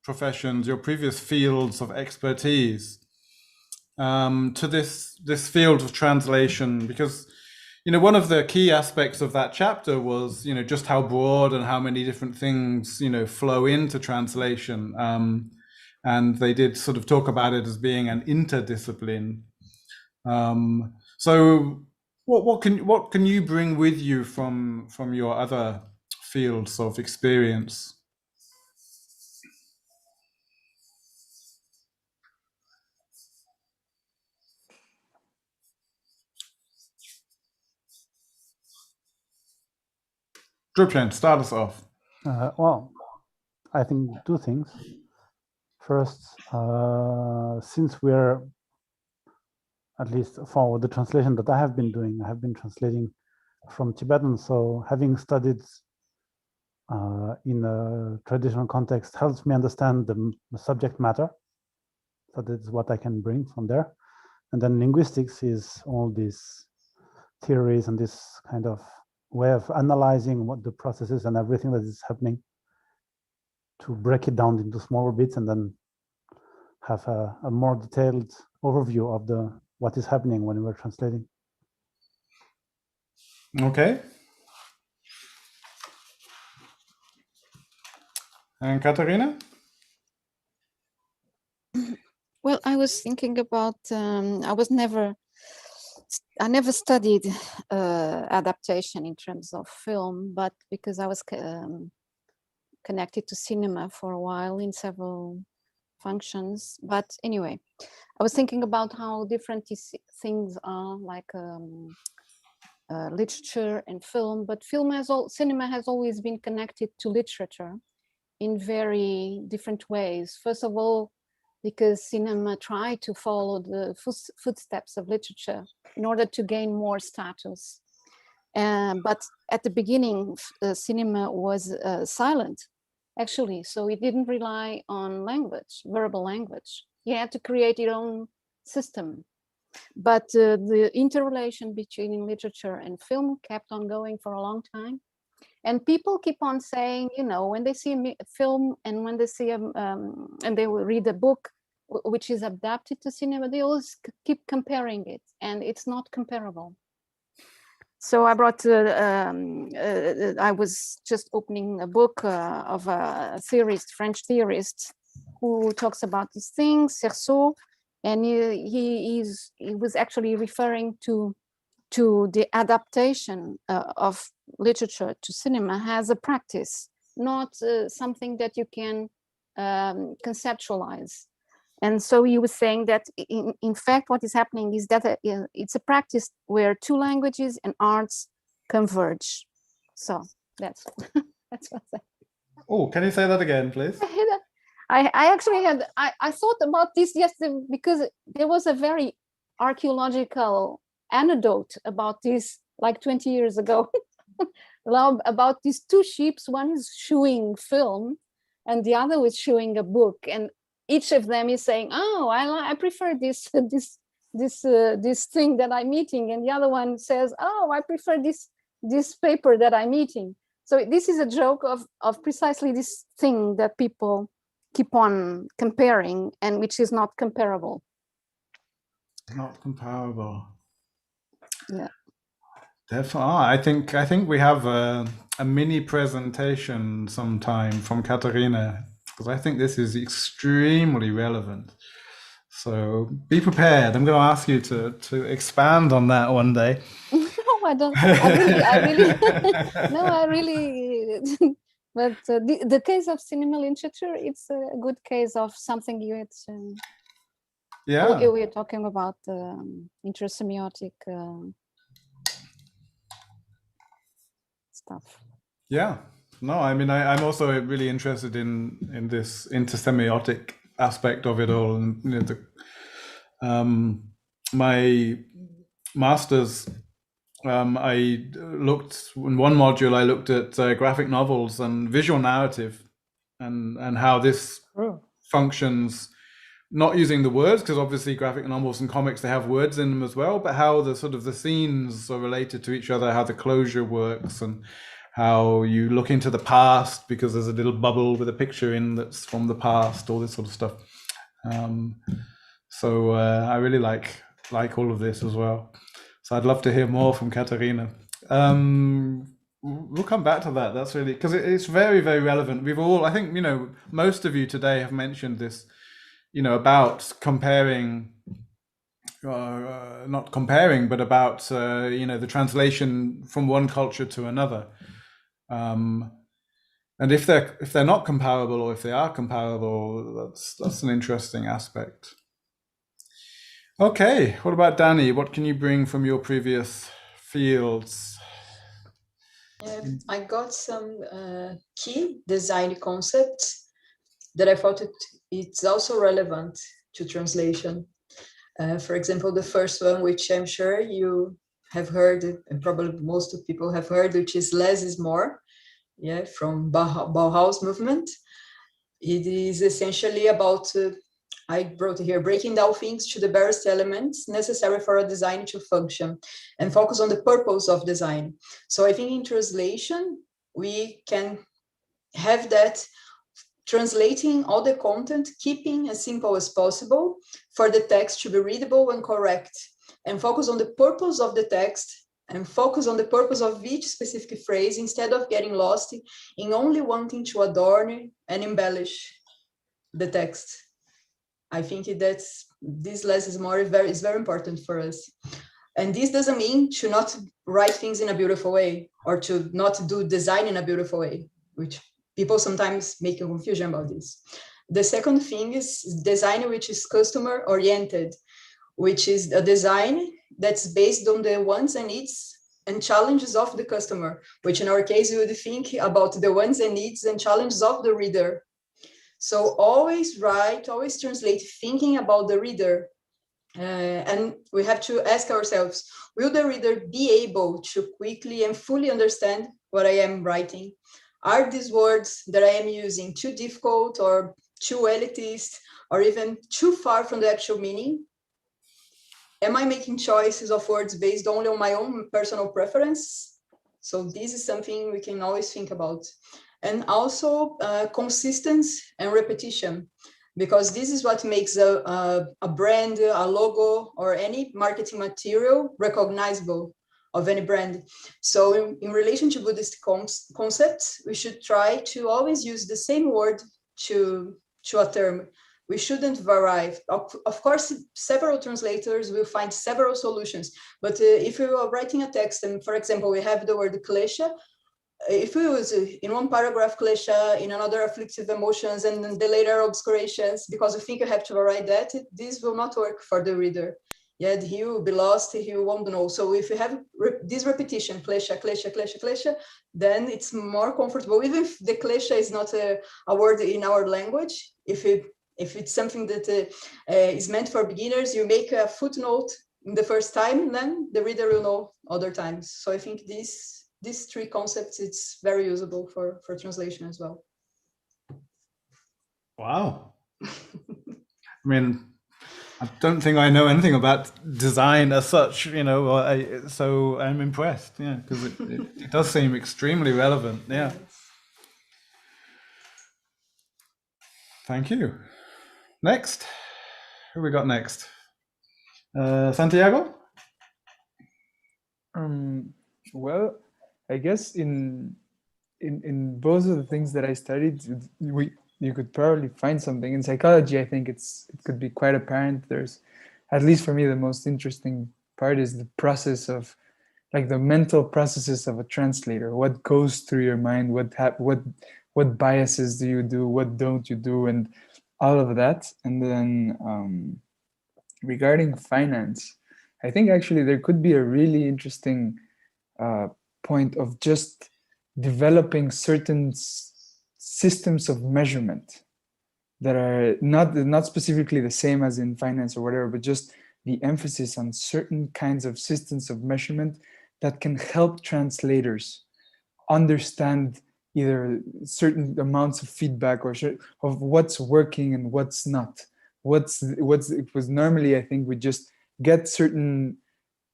[SPEAKER 2] professions, your previous fields of expertise, to this field of translation, because one of the key aspects of that chapter was just how broad and how many different things flow into translation, and they did sort of talk about it as being an interdiscipline. So what can you bring with you from your other fields of experience? Drupchen, start us off.
[SPEAKER 3] Well, I think two things. First, since we're, at least for the translation that I have been doing, I have been translating from Tibetan. So having studied in a traditional context helps me understand the subject matter. So that's what I can bring from there. And then linguistics is all these theories and this kind of way of analyzing what the process is and everything that is happening, to break it down into smaller bits and then have a more detailed overview of what is happening when we're translating.
[SPEAKER 2] Okay. And Katarina?
[SPEAKER 5] Well, I was thinking about, I never studied adaptation in terms of film, but because I was connected to cinema for a while in several functions. But anyway, I was thinking about how different these things are, like literature and film, but cinema has always been connected to literature in very different ways. First of all, because cinema tried to follow the footsteps of literature in order to gain more status. But at the beginning, cinema was silent, actually. So it didn't rely on language, verbal language. You had to create your own system. But the interrelation between literature and film kept on going for a long time. And people keep on saying, when they see a film and when they see and they will read a book which is adapted to cinema, they always keep comparing it, and it's not comparable. So I brought, I was just opening a book of a theorist, French theorist, who talks about these things, Cerceau, And he was actually referring to the adaptation of literature to cinema as a practice, not something that you can conceptualize. And so he was saying that in fact what is happening is that it's a practice where two languages and arts converge. So that's that's what
[SPEAKER 2] Oh, can you say that again, please?
[SPEAKER 5] I actually had I thought about this yesterday because there was a very archaeological anecdote about this like 20 years ago about these two ships. One is showing film and the other was showing a book, and each of them is saying, oh, I prefer this thing that I'm eating, and the other one says, oh, I prefer this paper that I'm eating. So this is a joke of precisely this thing that people keep on comparing and which is not comparable.
[SPEAKER 2] Not comparable.
[SPEAKER 5] Yeah.
[SPEAKER 2] Definitely. I think we have a mini presentation sometime from Katarina, because I think this is extremely relevant. So be prepared. I'm going to ask you to expand on that one day.
[SPEAKER 5] No, I don't. I really no, I really. But the case of cinema literature, it's a good case of something you.
[SPEAKER 2] Yeah.
[SPEAKER 5] We're talking about intersemiotic stuff.
[SPEAKER 2] Yeah. No, I mean, I'm also really interested in this intersemiotic aspect of it all. And you know, my master's, I looked in one module. I looked at graphic novels and visual narrative, and how this functions. Not using the words, because obviously graphic novels and comics, they have words in them as well, but how the sort of the scenes are related to each other, how the closure works, and how you look into the past because there's a little bubble with a picture in that's from the past, all this sort of stuff. So I really like all of this as well. So I'd love to hear more from Katarina. We'll come back to that. That's really, because it's very, very relevant. We've all, I think, you know, most of you today have mentioned this, you know, about comparing, not comparing, but about, you know, the translation from one culture to another. And if they're not comparable, or if they are comparable, that's an interesting aspect. Okay, what about Danny? What can you bring from your previous fields?
[SPEAKER 4] Yeah, I got some key design concepts that I thought it's also relevant to translation. For example, the first one, which I'm sure you have heard, and probably most of people have heard, which is less is more, yeah, from Bauhaus movement. It is essentially about, I wrote here, breaking down things to the barest elements necessary for a design to function and focus on the purpose of design. So I think in translation, we can have that translating all the content, keeping as simple as possible for the text to be readable and correct, and focus on the purpose of the text and focus on the purpose of each specific phrase instead of getting lost in only wanting to adorn and embellish the text. I think that's this less is more is very important for us. And this doesn't mean to not write things in a beautiful way or to not do design in a beautiful way, which people sometimes make a confusion about this. The second thing is design which is customer oriented, which is a design that's based on the wants and needs and challenges of the customer, which in our case, we would think about the wants and needs and challenges of the reader. So always write, always translate, thinking about the reader. And we have to ask ourselves, will the reader be able to quickly and fully understand what I am writing? Are these words that I am using too difficult or too elitist or even too far from the actual meaning? Am I making choices of words based only on my own personal preference? So this is something we can always think about. And also consistency and repetition, because this is what makes a brand, a logo, or any marketing material recognizable of any brand. So in relation to Buddhist concepts, we should try to always use the same word to a term. we shouldn't vary. Of course, several translators will find several solutions, but if you are writing a text, and for example, we have the word klesha, if we use in one paragraph klesha, in another afflictive emotions, and then the later obscurations, because you think you have to write that, this will not work for the reader. Yeah, he will be lost, he won't know. So if you have this repetition, klesha, klesha, klesha, klesha, then it's more comfortable. Even if the klesha is not a word in our language, if it's something that is meant for beginners, you make a footnote in the first time, then the reader will know other times. So I think these three concepts, it's very usable for translation as well.
[SPEAKER 2] Wow. I mean, I don't think I know anything about design as such, you know, so I'm impressed, yeah, because it does seem extremely relevant, yeah. Thank you. Next, who we got next? Santiago?
[SPEAKER 1] Well, I guess in both of the things that I studied, you could probably find something. In psychology, I think it could be quite apparent. There's, at least for me, the most interesting part is the process of, like, the mental processes of a translator. What goes through your mind? What biases do you do? What don't you do? And all of that. And then regarding finance, I think actually there could be a really interesting point of just developing certain systems of measurement that are not specifically the same as in finance or whatever, but just the emphasis on certain kinds of systems of measurement that can help translators understand either certain amounts of feedback or of what's working and what's not. It was normally, I think, we just get certain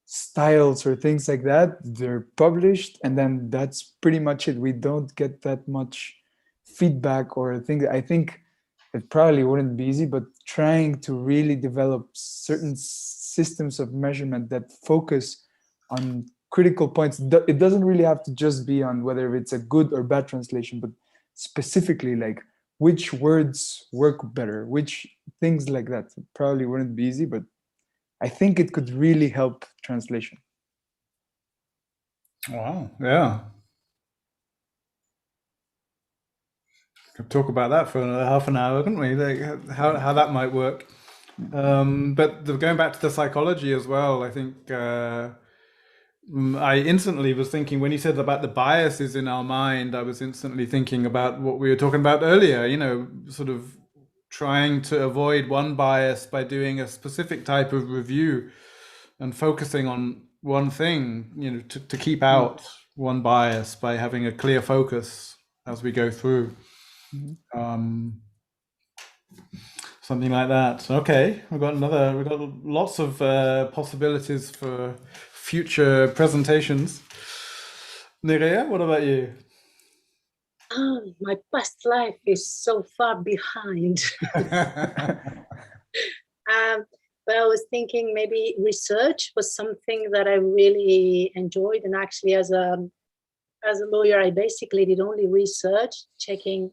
[SPEAKER 1] styles or things like that, they're published, and then that's pretty much it. We don't get that much feedback or things. I think it probably wouldn't be easy, but trying to really develop certain systems of measurement that focus on critical points. It doesn't really have to just be on whether it's a good or bad translation, but specifically like which words work better, which things like that. It probably wouldn't be easy, but I think it could really help translation.
[SPEAKER 2] Wow, yeah. Could talk about that for another half an hour, couldn't we? Like how that might work. But going back to the psychology as well, I think I instantly was thinking, when you said about the biases in our mind, I was instantly thinking about what we were talking about earlier, you know, sort of trying to avoid one bias by doing a specific type of review and focusing on one thing, you know, to keep out one bias by having a clear focus as we go through. Something like that. Okay, we've got lots of possibilities for future presentations. Nerea, what about you?
[SPEAKER 6] My past life is so far behind. But I was thinking maybe research was something that I really enjoyed, and actually as a lawyer, I basically did only research, checking,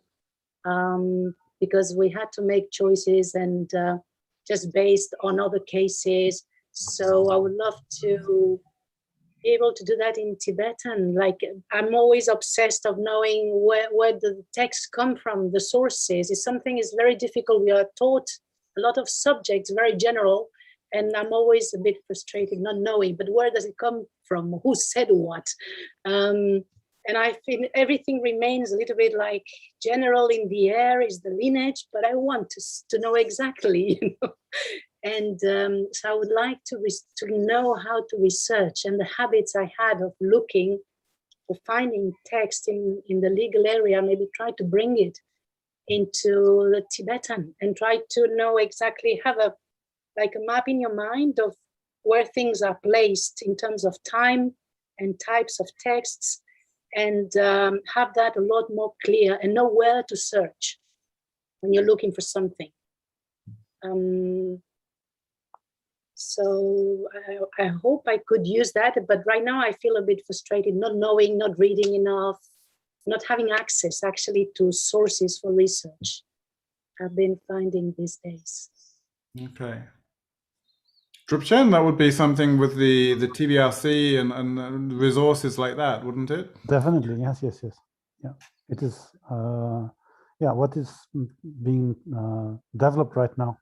[SPEAKER 6] because we had to make choices and just based on other cases. So I would love to be able to do that in Tibetan. Like, I'm always obsessed of knowing where the texts come from, the sources. It's something is very difficult. We are taught a lot of subjects, very general, and I'm always a bit frustrated not knowing, but where does it come from? Who said what? And I feel everything remains a little bit like general in the air is the lineage, but I want to know exactly, you know. And so I would like to know how to research, and the habits I had of looking or finding text in the legal area, maybe try to bring it into the Tibetan and try to know exactly, have a map in your mind of where things are placed in terms of time and types of texts, and have that a lot more clear and know where to search when you're looking for something. So I hope I could use that, but right now I feel a bit frustrated, not knowing, not reading enough, not having access actually to sources for research. I've been finding these days.
[SPEAKER 2] Okay. Drupchen, that would be something with the TBRC and resources like that, wouldn't it?
[SPEAKER 3] Definitely, yes. Yeah, it is. Yeah, what is being developed right now.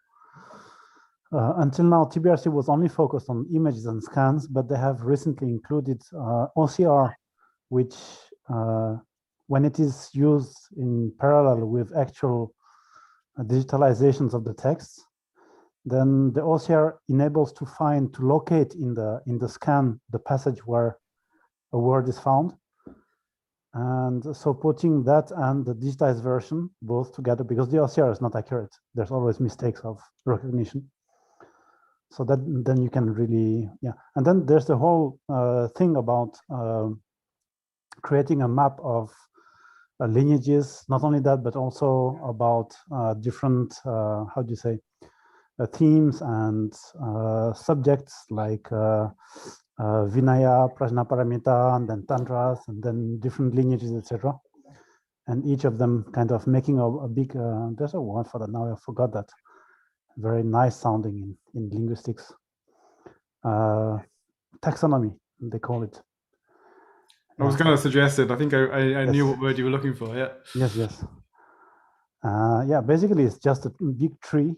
[SPEAKER 3] Until now, TBRC was only focused on images and scans, but they have recently included OCR, which, when it is used in parallel with actual digitalizations of the text, then the OCR enables to locate in the scan the passage where a word is found. And so putting that and the digitized version both together, because the OCR is not accurate, there's always mistakes of recognition. So that then you can really, yeah. And then there's the whole thing about creating a map of lineages. Not only that, but also about different, how do you say, themes and subjects like Vinaya, Prajnaparamita, and then Tantras, and then different lineages, etc. And each of them kind of making a big, there's a word for that now, I forgot that. Very nice sounding in linguistics. Taxonomy, they call it.
[SPEAKER 2] I was going to suggest it. I think I
[SPEAKER 3] Yes.
[SPEAKER 2] knew what word you were looking for, yeah.
[SPEAKER 3] Yes. Yeah, basically it's just a big tree,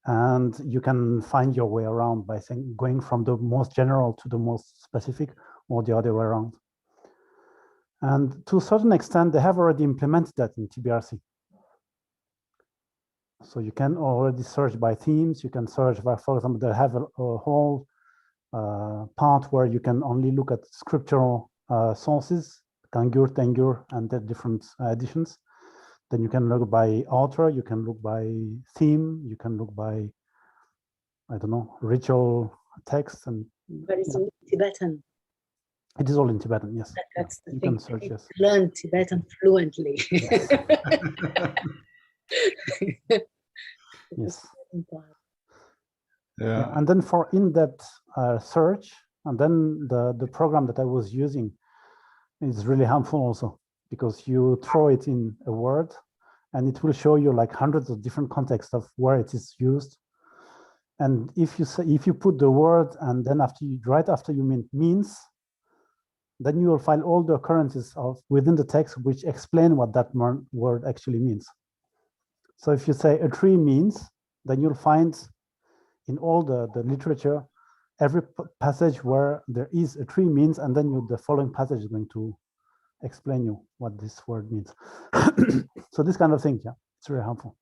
[SPEAKER 3] and you can find your way around by going from the most general to the most specific, or the other way around. And to a certain extent, they have already implemented that in TBRC. So you can already search by themes. You can search by, for example, they have a whole part where you can only look at scriptural sources, Kangur, Tengur, and the different editions. Then you can look by author, you can look by theme, you can look by, I don't know, ritual text. And
[SPEAKER 6] But it's in Tibetan.
[SPEAKER 3] it is all in Tibetan, yes.
[SPEAKER 6] That's the
[SPEAKER 3] you
[SPEAKER 6] thing.
[SPEAKER 3] can search, yes.
[SPEAKER 6] Learn Tibetan fluently.
[SPEAKER 3] Yes.
[SPEAKER 2] Yeah.
[SPEAKER 3] And then for in-depth search, and then the program that I was using is really helpful also, because you throw it in a word and it will show you like hundreds of different contexts of where it is used. And if you put the word and then right after you means, then you will find all the occurrences within the text which explain what that word actually means. So if you say a tree means, then you'll find in all the literature, every passage where there is a tree means, and then the following passage is going to explain you what this word means. So this kind of thing, yeah, it's very helpful.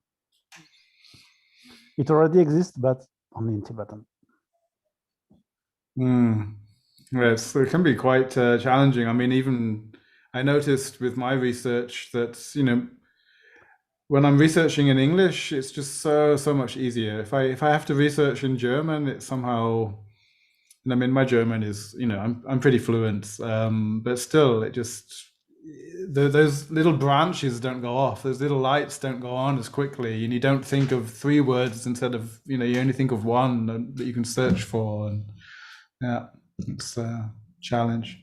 [SPEAKER 3] It already exists, but only in Tibetan.
[SPEAKER 2] Yes, it can be quite challenging. I mean, even I noticed with my research that, when I'm researching in English, it's just so much easier. If I have to research in German, it's somehow, I mean, my German is, I'm pretty fluent, but still, it just, those little branches don't go off. Those little lights don't go on as quickly, and you don't think of 3 words instead of, you only think of one that you can search for. And yeah, it's a challenge.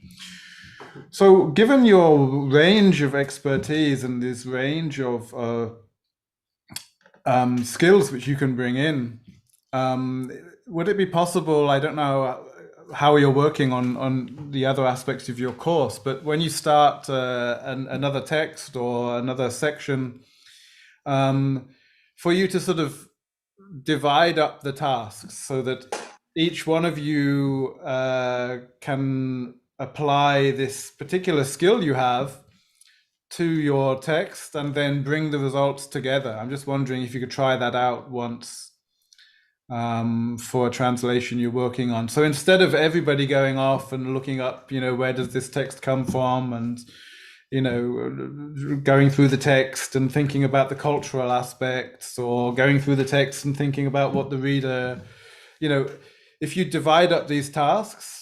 [SPEAKER 2] So given your range of expertise and this range of skills which you can bring in, would it be possible, I don't know how you're working on the other aspects of your course, but when you start another text or another section, for you to sort of divide up the tasks so that each one of you can apply this particular skill you have to your text and then bring the results together. I'm just wondering if you could try that out once for a translation you're working on. So instead of everybody going off and looking up, where does this text come from, and going through the text and thinking about the cultural aspects, or going through the text and thinking about what the reader, if you divide up these tasks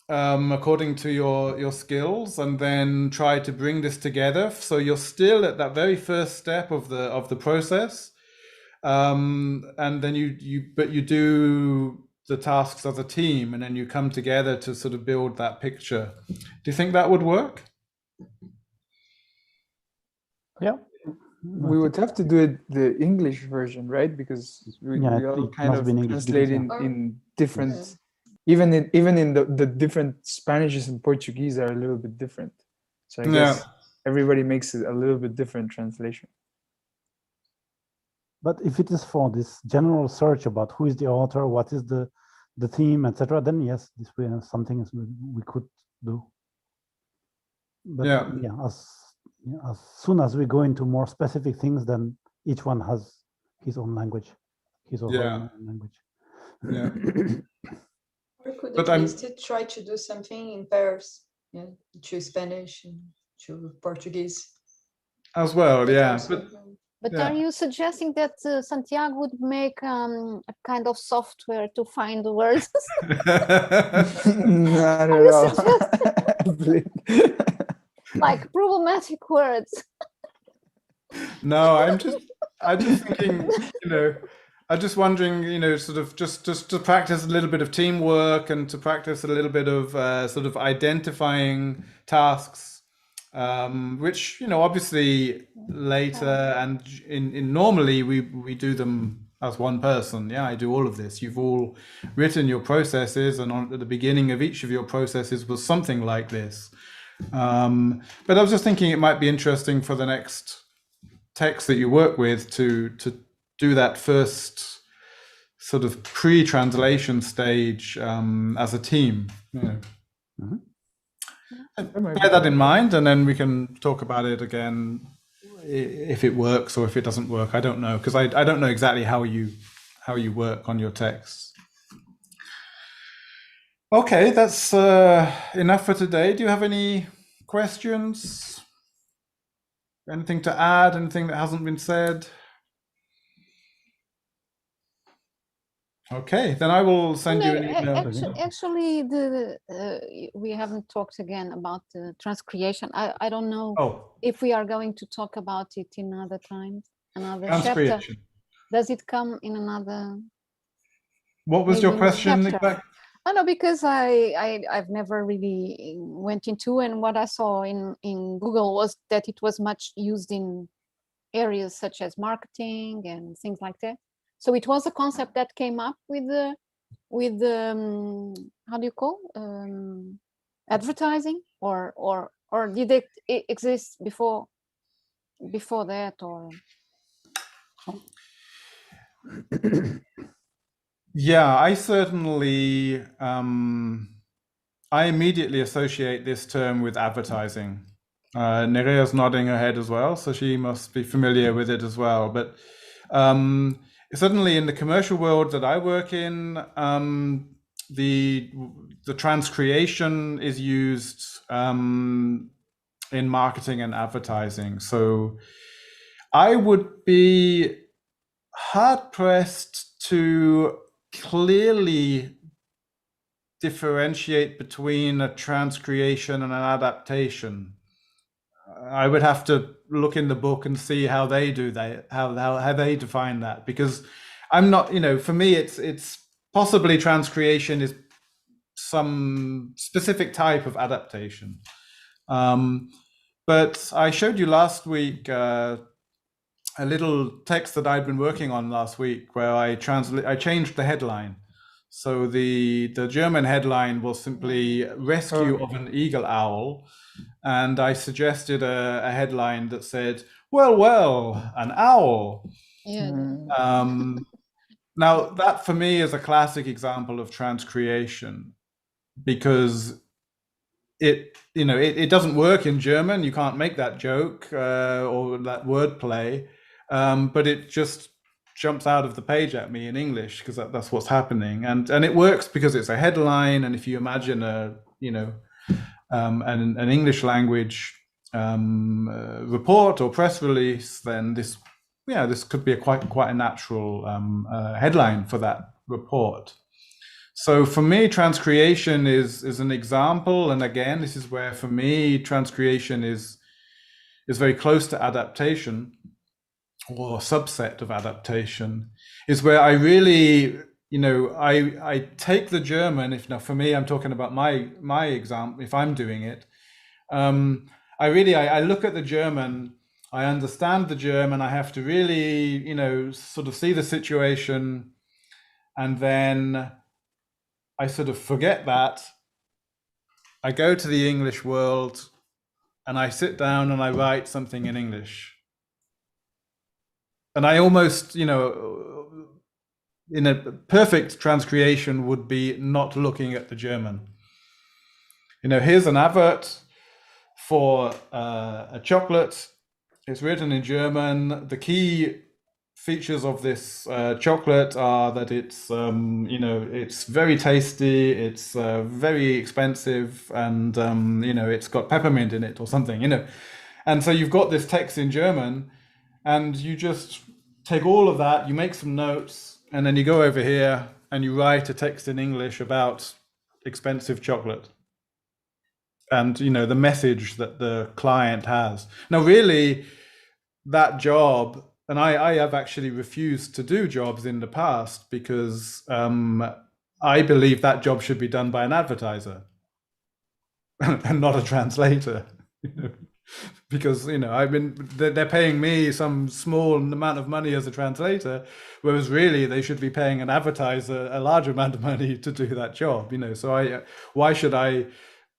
[SPEAKER 2] according to your skills, and then try to bring this together, so you're still at that very first step of the process, and then you do the tasks as a team, and then you come together to sort of build that picture. Do you think that would work?
[SPEAKER 3] Yeah,
[SPEAKER 1] We would have to do it the English version, right? Because we all
[SPEAKER 3] it
[SPEAKER 1] kind
[SPEAKER 3] must
[SPEAKER 1] of
[SPEAKER 3] be in English
[SPEAKER 1] translate
[SPEAKER 3] because,
[SPEAKER 1] in different,
[SPEAKER 4] Yes.
[SPEAKER 1] even in the different Spanishes and Portuguese are a little bit different. So I guess everybody makes it a little bit different translation.
[SPEAKER 3] But if it is for this general search about who is the author, what is the theme, etc., then yes, this way something we could do. But as soon as we go into more specific things, then each one has his own language, his or her own language.
[SPEAKER 2] Yeah.
[SPEAKER 4] Or could
[SPEAKER 2] But
[SPEAKER 4] at least try to do something in pairs, to Spanish and to Portuguese.
[SPEAKER 2] As well, yeah.
[SPEAKER 5] But are you suggesting that Santiago would make a kind of software to find the words?
[SPEAKER 1] Not at all.
[SPEAKER 5] Like problematic words.
[SPEAKER 2] No, I'm just thinking, I'm just wondering, sort of just to practice a little bit of teamwork and to practice a little bit of sort of identifying tasks, which, obviously later and in normally we do them as one person. Yeah, I do all of this. You've all written your processes, and at the beginning of each of your processes was something like this. But I was just thinking it might be interesting for the next text that you work with to do that first sort of pre-translation stage as a team.
[SPEAKER 3] Mm-hmm.
[SPEAKER 2] Bear that in mind, and then we can talk about it again if it works or if it doesn't work. I don't know, because I don't know exactly how you work on your texts. Okay, that's enough for today. Do you have any questions? Anything to add? Anything that hasn't been said? Okay, then I will send you an email.
[SPEAKER 5] Actually, we haven't talked again about the transcreation. I don't know if we are going to talk about it in another time, another chapter. Does it come in another?
[SPEAKER 2] What was your question exactly?
[SPEAKER 5] I know, because I've never really went into, and what I saw in Google was that it was much used in areas such as marketing and things like that. So it was a concept that came up with the how do you call advertising, or did it exist before that, or?
[SPEAKER 2] Yeah, I certainly I immediately associate this term with advertising. Nerea's nodding her head as well, so she must be familiar with it as well. But certainly in the commercial world that I work in, the transcreation is used in marketing and advertising. So I would be hard-pressed to clearly differentiate between a transcreation and an adaptation. I would have to look in the book and see how they do that, how they define that, because I'm not, for me, it's possibly transcreation is some specific type of adaptation. But I showed you last week a little text that I'd been working on last week, where I changed the headline. So the German headline was simply "Rescue of an Eagle Owl," and I suggested a headline that said, well, an owl.
[SPEAKER 5] Yeah.
[SPEAKER 2] Now that for me is a classic example of transcreation, because it doesn't work in German. You can't make that joke or that wordplay, but it just jumps out of the page at me in English, because that's what's happening, and it works because it's a headline. And if you imagine an English language report or press release, then this could be quite a natural headline for that report. So for me, transcreation is an example, and again, this is where for me transcreation is very close to adaptation, or a subset of adaptation, is where I really, I take the German. For me, I'm talking about my example. If I'm doing it, I look at the German, I understand the German. I have to really, sort of see the situation, and then I sort of forget that. I go to the English world and I sit down and I write something in English. And I almost, in a perfect transcreation would be not looking at the German. Here's an advert for a chocolate. It's written in German. The key features of this chocolate are that it's it's very tasty, it's very expensive, and it's got peppermint in it or something, and so you've got this text in German, and you just take all of that, you make some notes, and then you go over here and you write a text in English about expensive chocolate and the message that the client has. Now really, that job, and I have actually refused to do jobs in the past because I believe that job should be done by an advertiser and not a translator. Because they're paying me some small amount of money as a translator, whereas really they should be paying an advertiser a large amount of money to do that job. So why should I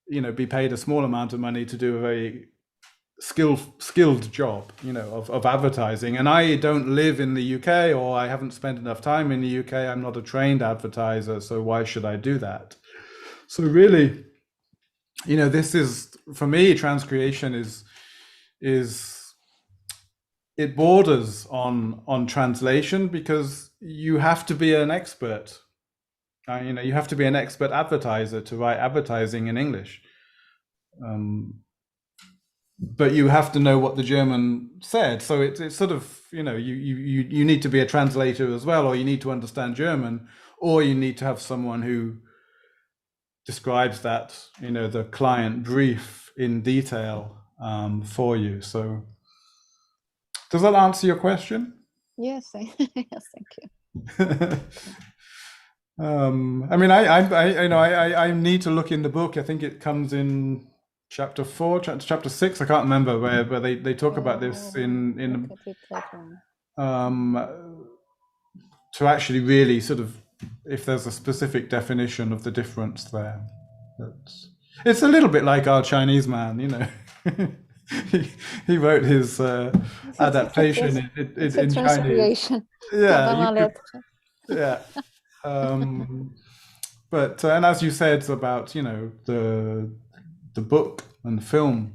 [SPEAKER 2] be paid a small amount of money to do a very skilled job, of advertising? And I don't live in the UK, or I haven't spent enough time in the UK. I'm not a trained advertiser, so why should I do that? So really, this is, for me, transcreation is it borders on translation, because you have to be an expert. You have to be an expert advertiser to write advertising in English. But you have to know what the German said. So it's sort of, you need to be a translator as well, or you need to understand German, or you need to have someone who describes that, the client brief in detail for you. So does that answer your question?
[SPEAKER 5] Yes, yes, thank you.
[SPEAKER 2] I need to look in the book. I think it comes in chapter 4, chapter 6. I can't remember where they talk about this in to actually really sort of, if there's a specific definition of the difference there. It's a little bit like our Chinese man, he wrote his adaptation in Chinese. Yeah, yeah. But and as you said about the book and the film,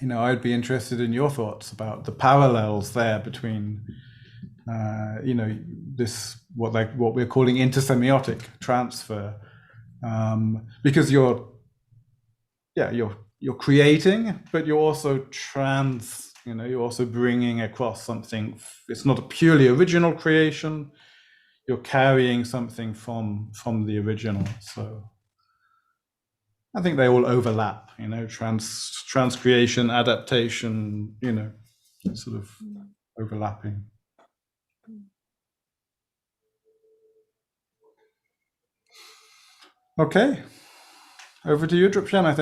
[SPEAKER 2] I'd be interested in your thoughts about the parallels there between this what we're calling intersemiotic transfer, because you're creating, but you're also you're also bringing across something. It's not a purely original creation. You're carrying something from the original. So I think they all overlap, transcreation, adaptation, sort of overlapping. Okay, over to you, Drupchen, I think.